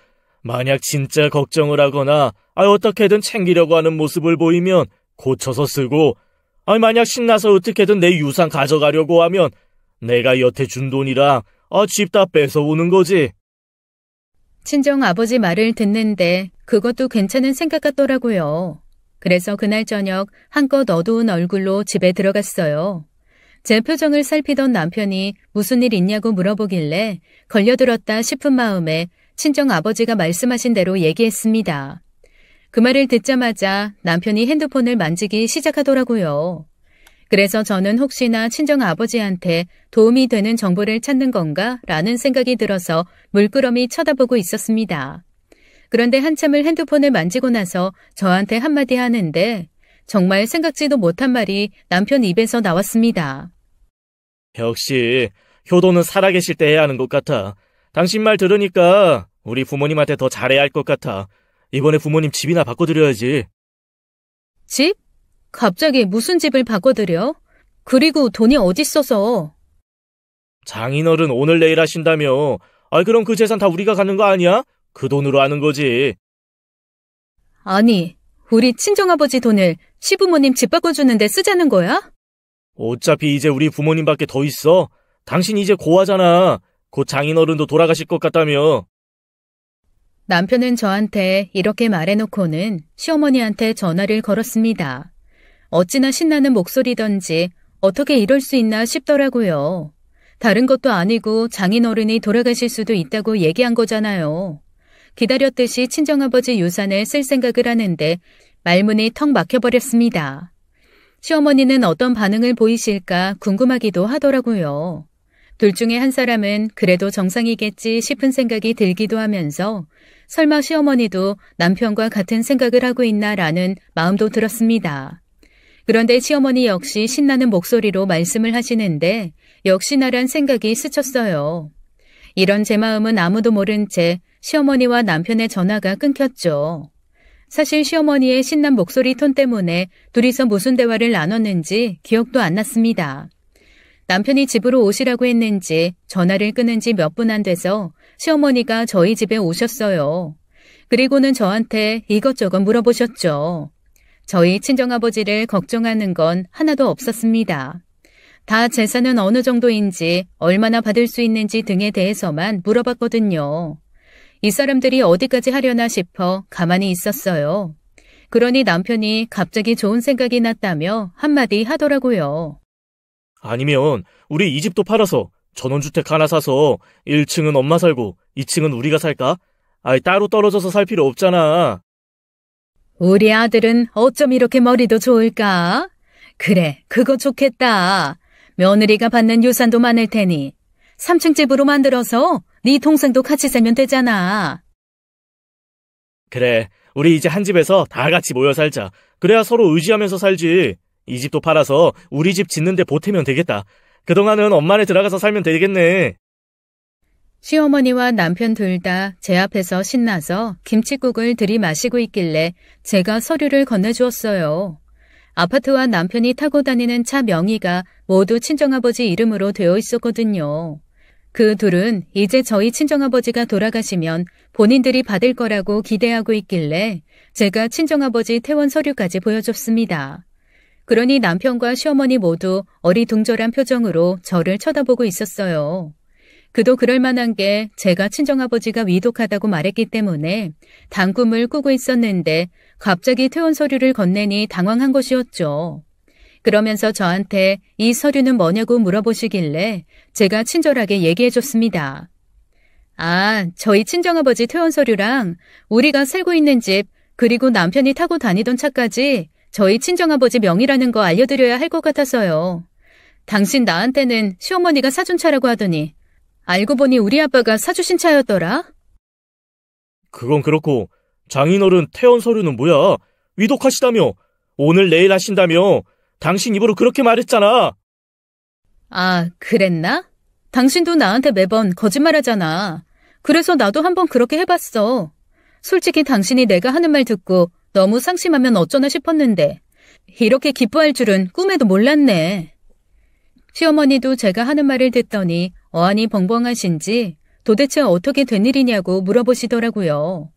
만약 진짜 걱정을 하거나 어떻게든 챙기려고 하는 모습을 보이면 고쳐서 쓰고, 만약 신나서 어떻게든 내 유산 가져가려고 하면 내가 여태 준 돈이랑 집 다 뺏어오는 거지. 친정아버지 말을 듣는데 그것도 괜찮은 생각 같더라고요. 그래서 그날 저녁 한껏 어두운 얼굴로 집에 들어갔어요. 제 표정을 살피던 남편이 무슨 일 있냐고 물어보길래 걸려들었다 싶은 마음에 친정아버지가 말씀하신 대로 얘기했습니다. 그 말을 듣자마자 남편이 핸드폰을 만지기 시작하더라고요. 그래서 저는 혹시나 친정아버지한테 도움이 되는 정보를 찾는 건가 라는 생각이 들어서 물끄러미 쳐다보고 있었습니다. 그런데 한참을 핸드폰을 만지고 나서 저한테 한마디 하는데 정말 생각지도 못한 말이 남편 입에서 나왔습니다. 역시 효도는 살아계실 때 해야 하는 것 같아. 당신 말 들으니까 우리 부모님한테 더 잘해야 할 것 같아. 이번에 부모님 집이나 바꿔드려야지. 집? 갑자기 무슨 집을 바꿔드려? 그리고 돈이 어딨어서? 장인어른 오늘 내일 하신다며. 그럼 그 재산 다 우리가 갖는 거 아니야? 그 돈으로 하는 거지. 아니, 우리 친정아버지 돈을 시부모님 집 바꿔주는데 쓰자는 거야? 어차피 이제 우리 부모님밖에 더 있어. 당신 이제 고하잖아. 곧 장인어른도 돌아가실 것 같다며. 남편은 저한테 이렇게 말해놓고는 시어머니한테 전화를 걸었습니다. 어찌나 신나는 목소리던지 어떻게 이럴 수 있나 싶더라고요. 다른 것도 아니고 장인어른이 돌아가실 수도 있다고 얘기한 거잖아요. 기다렸듯이 친정아버지 유산을 쓸 생각을 하는데 말문이 턱 막혀버렸습니다. 시어머니는 어떤 반응을 보이실까 궁금하기도 하더라고요. 둘 중에 한 사람은 그래도 정상이겠지 싶은 생각이 들기도 하면서 설마 시어머니도 남편과 같은 생각을 하고 있나라는 마음도 들었습니다. 그런데 시어머니 역시 신나는 목소리로 말씀을 하시는데 역시나란 생각이 스쳤어요. 이런 제 마음은 아무도 모른 채 시어머니와 남편의 전화가 끊겼죠. 사실 시어머니의 신난 목소리 톤 때문에 둘이서 무슨 대화를 나눴는지 기억도 안 났습니다. 남편이 집으로 오시라고 했는지 전화를 끊은 지 몇 분 안 돼서 시어머니가 저희 집에 오셨어요. 그리고는 저한테 이것저것 물어보셨죠. 저희 친정아버지를 걱정하는 건 하나도 없었습니다. 다 재산은 어느 정도인지 얼마나 받을 수 있는지 등에 대해서만 물어봤거든요. 이 사람들이 어디까지 하려나 싶어 가만히 있었어요. 그러니 남편이 갑자기 좋은 생각이 났다며 한마디 하더라고요. 아니면 우리 이 집도 팔아서 전원주택 하나 사서 1층은 엄마 살고 2층은 우리가 살까? 아이, 따로 떨어져서 살 필요 없잖아. 우리 아들은 어쩜 이렇게 머리도 좋을까? 그래, 그거 좋겠다. 며느리가 받는 유산도 많을 테니 3층 집으로 만들어서 네 동생도 같이 살면 되잖아. 그래, 우리 이제 한 집에서 다 같이 모여 살자. 그래야 서로 의지하면서 살지. 이 집도 팔아서 우리 집 짓는데 보태면 되겠다. 그동안은 엄마네 들어가서 살면 되겠네. 시어머니와 남편 둘 다 제 앞에서 신나서 김칫국을 들이마시고 있길래 제가 서류를 건네주었어요. 아파트와 남편이 타고 다니는 차 명의가 모두 친정아버지 이름으로 되어 있었거든요. 그 둘은 이제 저희 친정아버지가 돌아가시면 본인들이 받을 거라고 기대하고 있길래 제가 친정아버지 퇴원 서류까지 보여줬습니다. 그러니 남편과 시어머니 모두 어리둥절한 표정으로 저를 쳐다보고 있었어요. 그도 그럴 만한 게 제가 친정아버지가 위독하다고 말했기 때문에 단꿈을 꾸고 있었는데 갑자기 퇴원 서류를 건네니 당황한 것이었죠. 그러면서 저한테 이 서류는 뭐냐고 물어보시길래 제가 친절하게 얘기해줬습니다. 아, 저희 친정아버지 퇴원 서류랑 우리가 살고 있는 집 그리고 남편이 타고 다니던 차까지 저희 친정아버지 명의라는 거 알려드려야 할 것 같아서요. 당신 나한테는 시어머니가 사준 차라고 하더니 알고 보니 우리 아빠가 사주신 차였더라? 그건 그렇고 장인어른 퇴원 서류는 뭐야? 위독하시다며? 오늘 내일 하신다며? 당신 입으로 그렇게 말했잖아. 아, 그랬나? 당신도 나한테 매번 거짓말하잖아. 그래서 나도 한번 그렇게 해봤어. 솔직히 당신이 내가 하는 말 듣고 너무 상심하면 어쩌나 싶었는데 이렇게 기뻐할 줄은 꿈에도 몰랐네. 시어머니도 제가 하는 말을 듣더니 어안이 벙벙하신지 도대체 어떻게 된 일이냐고 물어보시더라고요.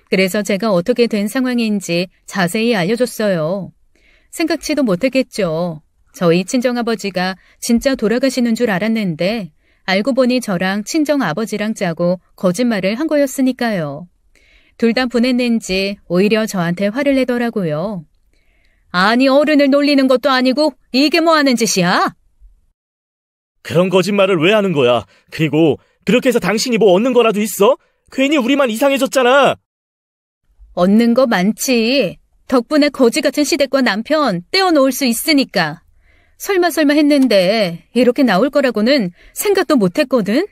그래서 제가 어떻게 된 상황인지 자세히 알려줬어요. 생각지도 못했겠죠. 저희 친정아버지가 진짜 돌아가시는 줄 알았는데 알고 보니 저랑 친정아버지랑 짜고 거짓말을 한 거였으니까요. 둘 다 분했는지 오히려 저한테 화를 내더라고요. 아니 어른을 놀리는 것도 아니고 이게 뭐 하는 짓이야? 그런 거짓말을 왜 하는 거야? 그리고 그렇게 해서 당신이 뭐 얻는 거라도 있어? 괜히 우리만 이상해졌잖아. 얻는 거 많지. 덕분에 거지 같은 시댁과 남편 떼어놓을 수 있으니까. 설마 했는데 이렇게 나올 거라고는 생각도 못했거든.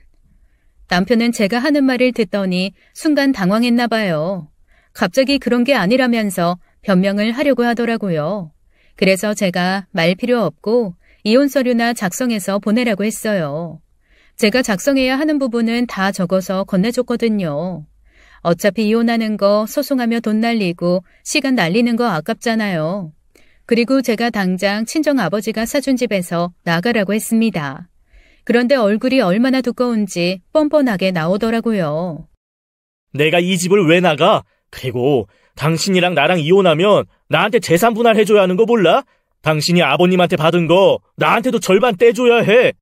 남편은 제가 하는 말을 듣더니 순간 당황했나 봐요. 갑자기 그런 게 아니라면서 변명을 하려고 하더라고요. 그래서 제가 말 필요 없고 이혼 서류나 작성해서 보내라고 했어요. 제가 작성해야 하는 부분은 다 적어서 건네줬거든요. 어차피 이혼하는 거 소송하며 돈 날리고 시간 날리는 거 아깝잖아요. 그리고 제가 당장 친정아버지가 사준 집에서 나가라고 했습니다. 그런데 얼굴이 얼마나 두꺼운지 뻔뻔하게 나오더라고요. 내가 이 집을 왜 나가? 그리고 당신이랑 나랑 이혼하면 나한테 재산 분할해줘야 하는 거 몰라? 당신이 아버님한테 받은 거 나한테도 절반 떼줘야 해.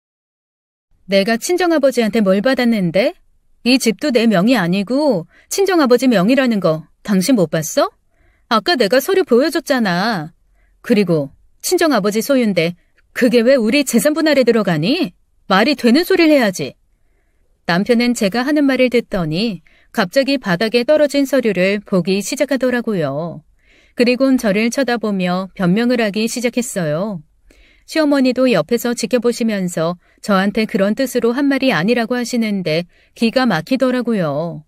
내가 친정아버지한테 뭘 받았는데? 이 집도 내 명이 아니고 친정아버지 명이라는 거 당신 못 봤어? 아까 내가 서류 보여줬잖아. 그리고 친정아버지 소유인데 그게 왜 우리 재산 분할에 들어가니? 말이 되는 소리를 해야지. 남편은 제가 하는 말을 듣더니 갑자기 바닥에 떨어진 서류를 보기 시작하더라고요. 그리곤 저를 쳐다보며 변명을 하기 시작했어요. 시어머니도 옆에서 지켜보시면서 저한테 그런 뜻으로 한 말이 아니라고 하시는데 기가 막히더라고요.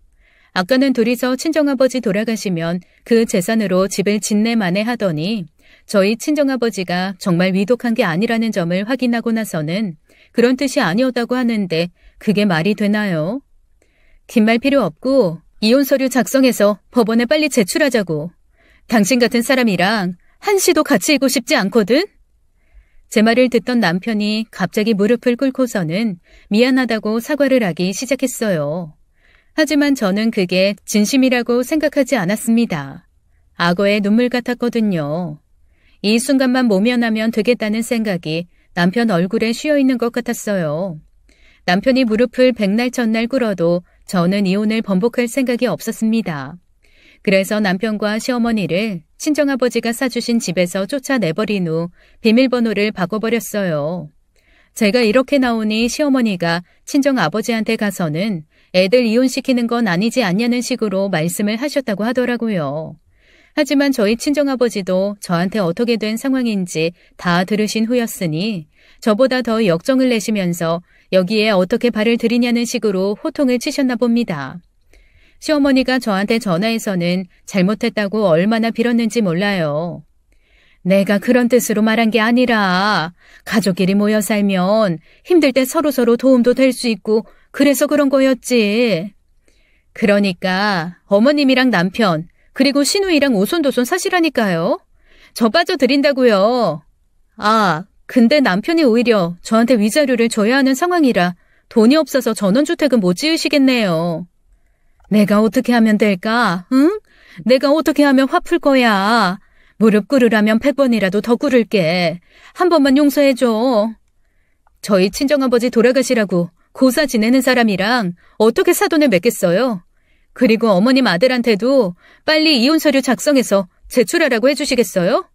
아까는 둘이서 친정아버지 돌아가시면 그 재산으로 집을 짓네 마네 하더니 저희 친정아버지가 정말 위독한 게 아니라는 점을 확인하고 나서는 그런 뜻이 아니었다고 하는데 그게 말이 되나요? 긴 말 필요 없고 이혼 서류 작성해서 법원에 빨리 제출하자고. 당신 같은 사람이랑 한시도 같이 있고 싶지 않거든? 제 말을 듣던 남편이 갑자기 무릎을 꿇고서는 미안하다고 사과를 하기 시작했어요. 하지만 저는 그게 진심이라고 생각하지 않았습니다. 악어의 눈물 같았거든요. 이 순간만 모면하면 되겠다는 생각이 남편 얼굴에 쉬어있는 것 같았어요. 남편이 무릎을 백날 천날 꿇어도 저는 이혼을 번복할 생각이 없었습니다. 그래서 남편과 시어머니를 친정아버지가 사주신 집에서 쫓아내버린 후 비밀번호를 바꿔버렸어요. 제가 이렇게 나오니 시어머니가 친정아버지한테 가서는 애들 이혼시키는 건 아니지 않냐는 식으로 말씀을 하셨다고 하더라고요. 하지만 저희 친정아버지도 저한테 어떻게 된 상황인지 다 들으신 후였으니 저보다 더 역정을 내시면서 여기에 어떻게 발을 들이냐는 식으로 호통을 치셨나 봅니다. 시어머니가 저한테 전화해서는 잘못했다고 얼마나 빌었는지 몰라요. 내가 그런 뜻으로 말한 게 아니라 가족끼리 모여 살면 힘들 때 서로서로 도움도 될 수 있고 그래서 그런 거였지. 그러니까 어머님이랑 남편 그리고 시누이랑 오손도손 사시라니까요. 저 빠져드린다고요. 아, 근데 남편이 오히려 저한테 위자료를 줘야 하는 상황이라 돈이 없어서 전원주택은 못 지으시겠네요. 내가 어떻게 하면 될까? 응? 내가 어떻게 하면 화풀 거야? 무릎 꿇으라면 100번이라도 더 꿇을게. 한 번만 용서해줘. 저희 친정아버지 돌아가시라고 고사 지내는 사람이랑 어떻게 사돈을 맺겠어요? 그리고 어머님 아들한테도 빨리 이혼 서류 작성해서 제출하라고 해주시겠어요?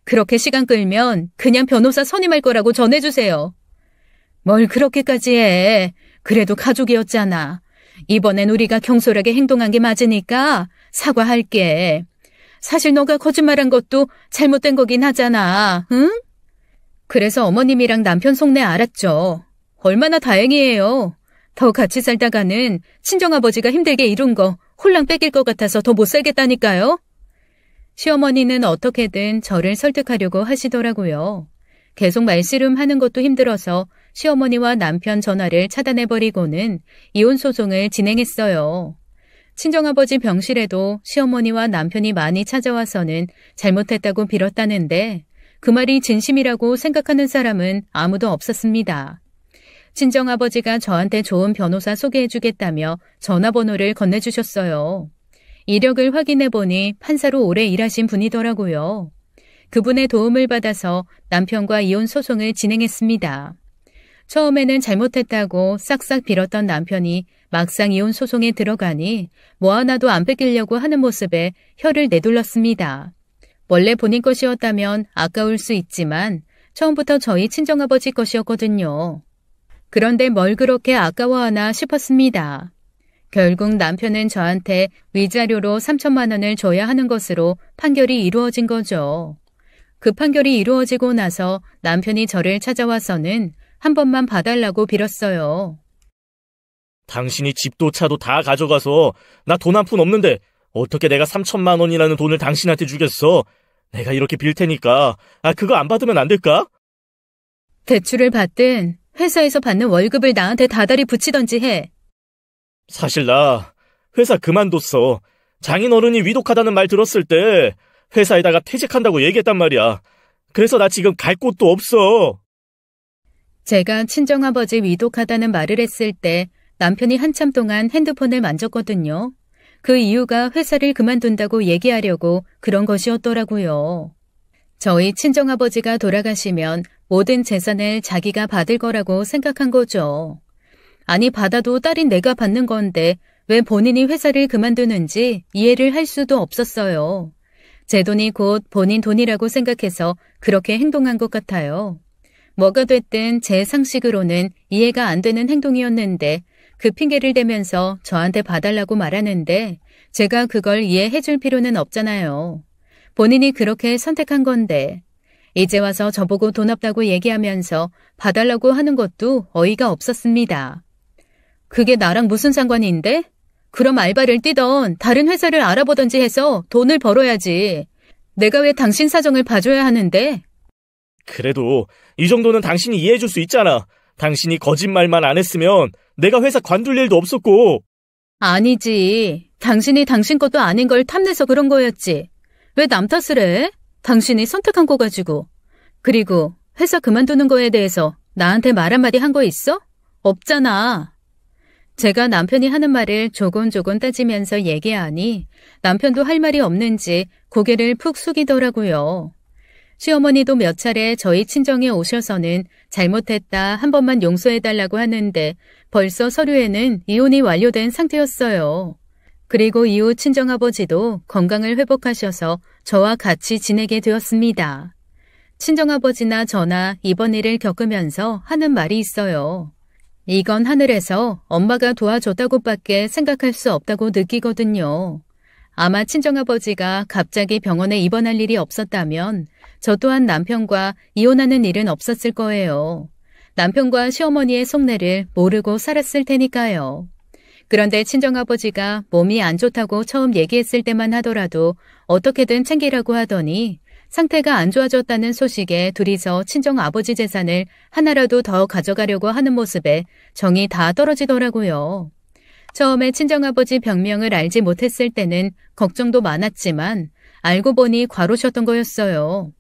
그렇게 시간 끌면 그냥 변호사 선임할 거라고 전해주세요. 뭘 그렇게까지 해. 그래도 가족이었잖아. 이번엔 우리가 경솔하게 행동한 게 맞으니까 사과할게. 사실 너가 거짓말한 것도 잘못된 거긴 하잖아. 응? 그래서 어머님이랑 남편 속내 알았죠. 얼마나 다행이에요. 더 같이 살다가는 친정아버지가 힘들게 이룬 거 홀랑 뺏길 것 같아서 더 못 살겠다니까요. 시어머니는 어떻게든 저를 설득하려고 하시더라고요. 계속 말씨름하는 것도 힘들어서 시어머니와 남편 전화를 차단해버리고는 이혼 소송을 진행했어요. 친정아버지 병실에도 시어머니와 남편이 많이 찾아와서는 잘못했다고 빌었다는데 그 말이 진심이라고 생각하는 사람은 아무도 없었습니다. 친정아버지가 저한테 좋은 변호사 소개해주겠다며 전화번호를 건네주셨어요. 이력을 확인해보니 판사로 오래 일하신 분이더라고요. 그분의 도움을 받아서 남편과 이혼 소송을 진행했습니다. 처음에는 잘못했다고 싹싹 빌었던 남편이 막상 이혼 소송에 들어가니 뭐 하나도 안 뺏기려고 하는 모습에 혀를 내둘렀습니다. 원래 본인 것이었다면 아까울 수 있지만 처음부터 저희 친정아버지 것이었거든요. 그런데 뭘 그렇게 아까워하나 싶었습니다. 결국 남편은 저한테 위자료로 3천만 원을 줘야 하는 것으로 판결이 이루어진 거죠. 그 판결이 이루어지고 나서 남편이 저를 찾아와서는 한 번만 봐달라고 빌었어요. 당신이 집도 차도 다 가져가서 나 돈 한 푼 없는데 어떻게 내가 3천만 원이라는 돈을 당신한테 주겠어? 내가 이렇게 빌 테니까 그거 안 받으면 안 될까? 대출을 받든 회사에서 받는 월급을 나한테 다달이 붙이던지 해. 사실 나 회사 그만뒀어. 장인어른이 위독하다는 말 들었을 때 회사에다가 퇴직한다고 얘기했단 말이야. 그래서 나 지금 갈 곳도 없어. 제가 친정아버지 위독하다는 말을 했을 때 남편이 한참 동안 핸드폰을 만졌거든요. 그 이유가 회사를 그만둔다고 얘기하려고 그런 것이었더라고요. 저희 친정아버지가 돌아가시면 모든 재산을 자기가 받을 거라고 생각한 거죠. 아니 받아도 딸인 내가 받는 건데 왜 본인이 회사를 그만두는지 이해를 할 수도 없었어요. 제 돈이 곧 본인 돈이라고 생각해서 그렇게 행동한 것 같아요. 뭐가 됐든 제 상식으로는 이해가 안 되는 행동이었는데 그 핑계를 대면서 저한테 봐달라고 말하는데 제가 그걸 이해해 줄 필요는 없잖아요. 본인이 그렇게 선택한 건데 이제 와서 저보고 돈 없다고 얘기하면서 봐달라고 하는 것도 어이가 없었습니다. 그게 나랑 무슨 상관인데? 그럼 알바를 뛰던 다른 회사를 알아보던지 해서 돈을 벌어야지. 내가 왜 당신 사정을 봐줘야 하는데? 그래도 이 정도는 당신이 이해해 줄 수 있잖아. 당신이 거짓말만 안 했으면 내가 회사 관둘 일도 없었고. 아니지. 당신이 당신 것도 아닌 걸 탐내서 그런 거였지. 왜 남 탓을 해? 당신이 선택한 거 가지고. 그리고 회사 그만두는 거에 대해서 나한테 말 한마디 한 거 있어? 없잖아. 제가 남편이 하는 말을 조곤조곤 따지면서 얘기하니 남편도 할 말이 없는지 고개를 푹 숙이더라고요. 시어머니도 몇 차례 저희 친정에 오셔서는 잘못했다 한 번만 용서해달라고 하는데 벌써 서류에는 이혼이 완료된 상태였어요. 그리고 이후 친정아버지도 건강을 회복하셔서 저와 같이 지내게 되었습니다. 친정아버지나 저나 이번 일을 겪으면서 하는 말이 있어요. 이건 하늘에서 엄마가 도와줬다고밖에 생각할 수 없다고 느끼거든요. 아마 친정아버지가 갑자기 병원에 입원할 일이 없었다면 저 또한 남편과 이혼하는 일은 없었을 거예요. 남편과 시어머니의 속내를 모르고 살았을 테니까요. 그런데 친정아버지가 몸이 안 좋다고 처음 얘기했을 때만 하더라도 어떻게든 챙기라고 하더니 상태가 안 좋아졌다는 소식에 둘이서 친정아버지 재산을 하나라도 더 가져가려고 하는 모습에 정이 다 떨어지더라고요. 처음에 친정아버지 병명을 알지 못했을 때는 걱정도 많았지만 알고 보니 과로셨던 거였어요.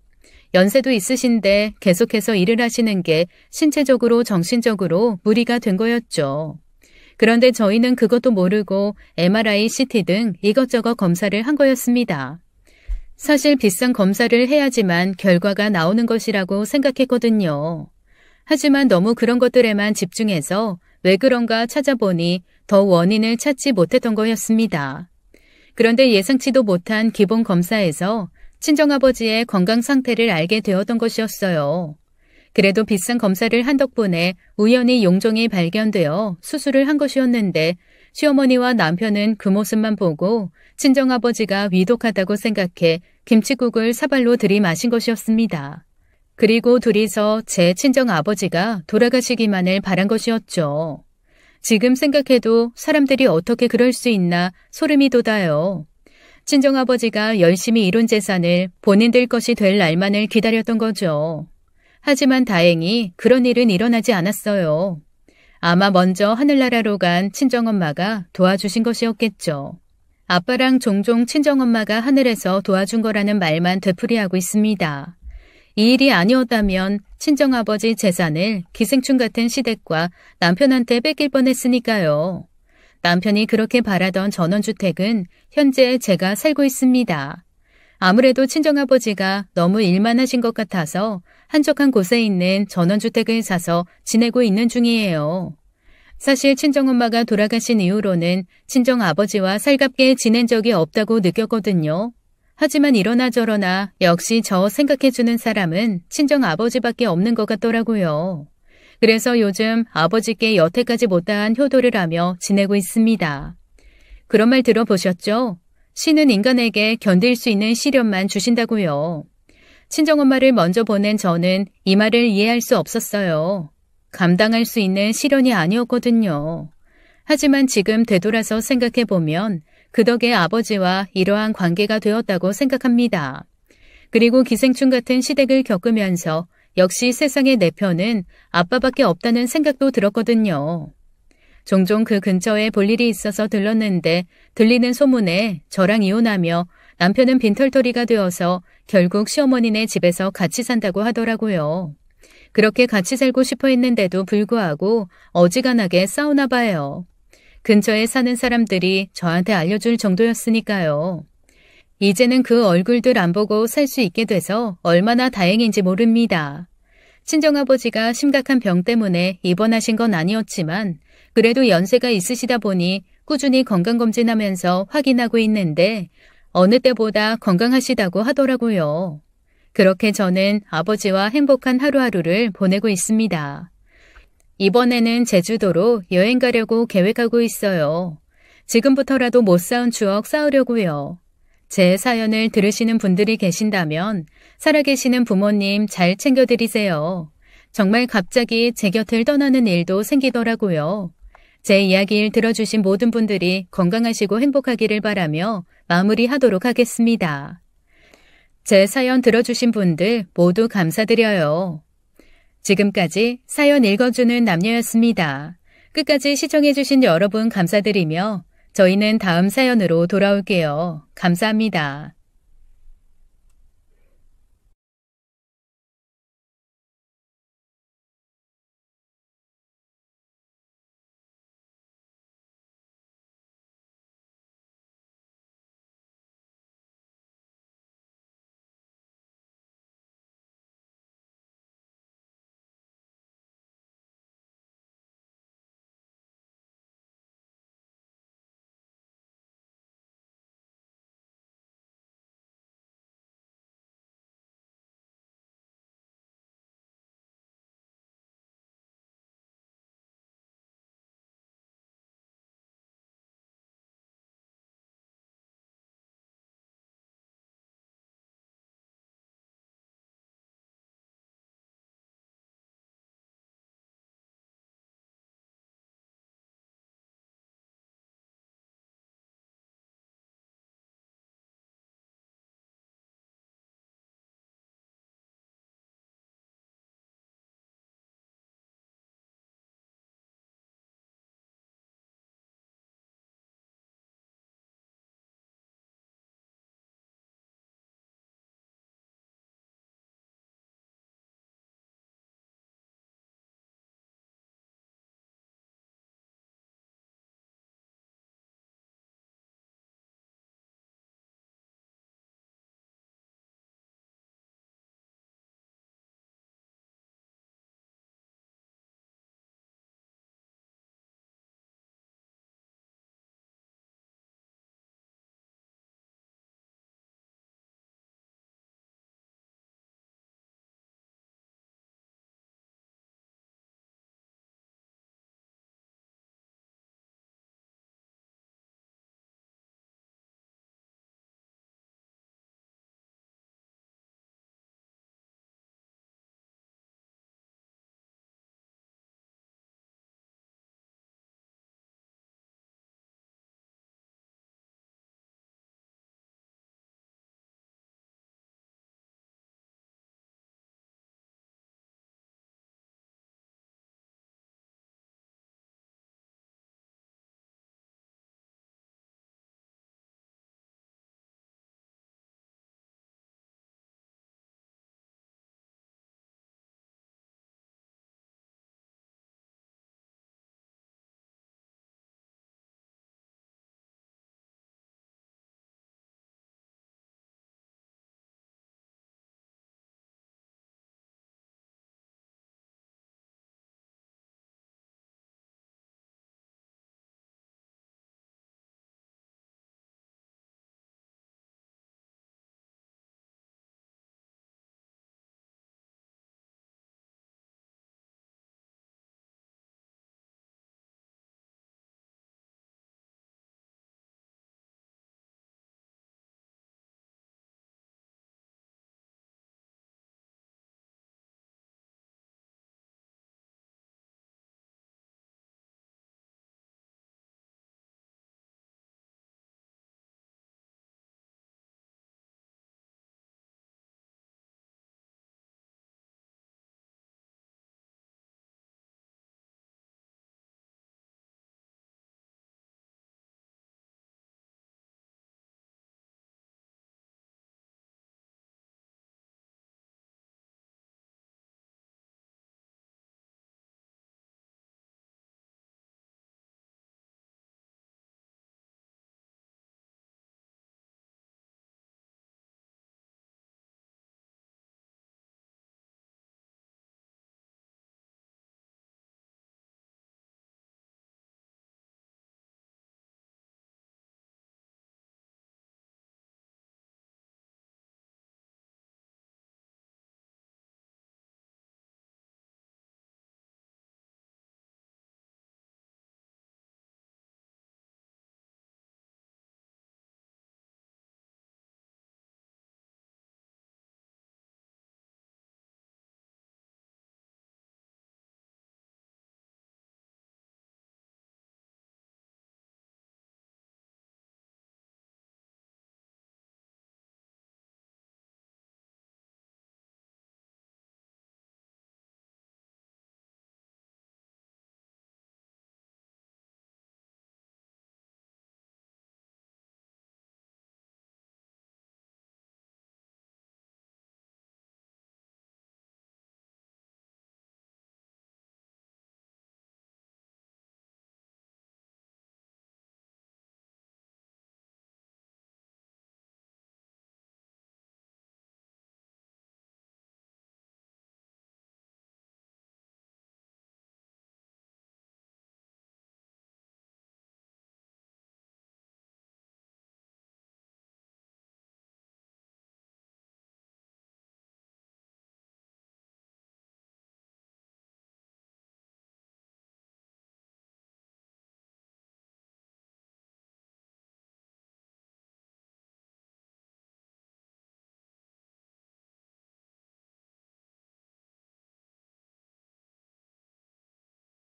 연세도 있으신데 계속해서 일을 하시는 게 신체적으로 정신적으로 무리가 된 거였죠. 그런데 저희는 그것도 모르고 MRI, CT 등 이것저것 검사를 한 거였습니다. 사실 비싼 검사를 해야지만 결과가 나오는 것이라고 생각했거든요. 하지만 너무 그런 것들에만 집중해서 왜 그런가 찾아보니 더 원인을 찾지 못했던 거였습니다. 그런데 예상치도 못한 기본 검사에서 친정아버지의 건강 상태를 알게 되었던 것이었어요. 그래도 비싼 검사를 한 덕분에 우연히 용종이 발견되어 수술을 한 것이었는데 시어머니와 남편은 그 모습만 보고 친정아버지가 위독하다고 생각해 김치국을 사발로 들이마신 것이었습니다. 그리고 둘이서 제 친정아버지가 돌아가시기만을 바란 것이었죠. 지금 생각해도 사람들이 어떻게 그럴 수 있나 소름이 돋아요. 친정아버지가 열심히 이룬 재산을 본인들 것이 될 날만을 기다렸던 거죠. 하지만 다행히 그런 일은 일어나지 않았어요. 아마 먼저 하늘나라로 간 친정엄마가 도와주신 것이었겠죠. 아빠랑 종종 친정엄마가 하늘에서 도와준 거라는 말만 되풀이하고 있습니다. 이 일이 아니었다면 친정아버지 재산을 기생충 같은 시댁과 남편한테 뺏길 뻔했으니까요. 남편이 그렇게 바라던 전원주택은 현재 제가 살고 있습니다. 아무래도 친정아버지가 너무 일만 하신 것 같아서 한적한 곳에 있는 전원주택을 사서 지내고 있는 중이에요. 사실 친정엄마가 돌아가신 이후로는 친정아버지와 살갑게 지낸 적이 없다고 느꼈거든요. 하지만 이러나 저러나 역시 저 생각해주는 사람은 친정아버지밖에 없는 것 같더라고요. 그래서 요즘 아버지께 여태까지 못다한 효도를 하며 지내고 있습니다. 그런 말 들어보셨죠? 신은 인간에게 견딜 수 있는 시련만 주신다고요. 친정엄마를 먼저 보낸 저는 이 말을 이해할 수 없었어요. 감당할 수 있는 시련이 아니었거든요. 하지만 지금 되돌아서 생각해보면 그 덕에 아버지와 이러한 관계가 되었다고 생각합니다. 그리고 기생충 같은 시댁을 겪으면서 역시 세상의 내 편은 아빠밖에 없다는 생각도 들었거든요. 종종 그 근처에 볼 일이 있어서 들렀는데 들리는 소문에 저랑 이혼하며 남편은 빈털터리가 되어서 결국 시어머니네 집에서 같이 산다고 하더라고요. 그렇게 같이 살고 싶어 했는데도 불구하고 어지간하게 싸우나 봐요. 근처에 사는 사람들이 저한테 알려줄 정도였으니까요. 이제는 그 얼굴들 안 보고 살 수 있게 돼서 얼마나 다행인지 모릅니다. 친정아버지가 심각한 병 때문에 입원하신 건 아니었지만 그래도 연세가 있으시다 보니 꾸준히 건강검진하면서 확인하고 있는데 어느 때보다 건강하시다고 하더라고요. 그렇게 저는 아버지와 행복한 하루하루를 보내고 있습니다. 이번에는 제주도로 여행 가려고 계획하고 있어요. 지금부터라도 못 쌓은 추억 쌓으려고요. 제 사연을 들으시는 분들이 계신다면 살아계시는 부모님 잘 챙겨드리세요. 정말 갑자기 제 곁을 떠나는 일도 생기더라고요. 제 이야기를 들어주신 모든 분들이 건강하시고 행복하기를 바라며 마무리하도록 하겠습니다. 제 사연 들어주신 분들 모두 감사드려요. 지금까지 사연 읽어주는 남녀였습니다. 끝까지 시청해주신 여러분 감사드리며 저희는 다음 사연으로 돌아올게요. 감사합니다.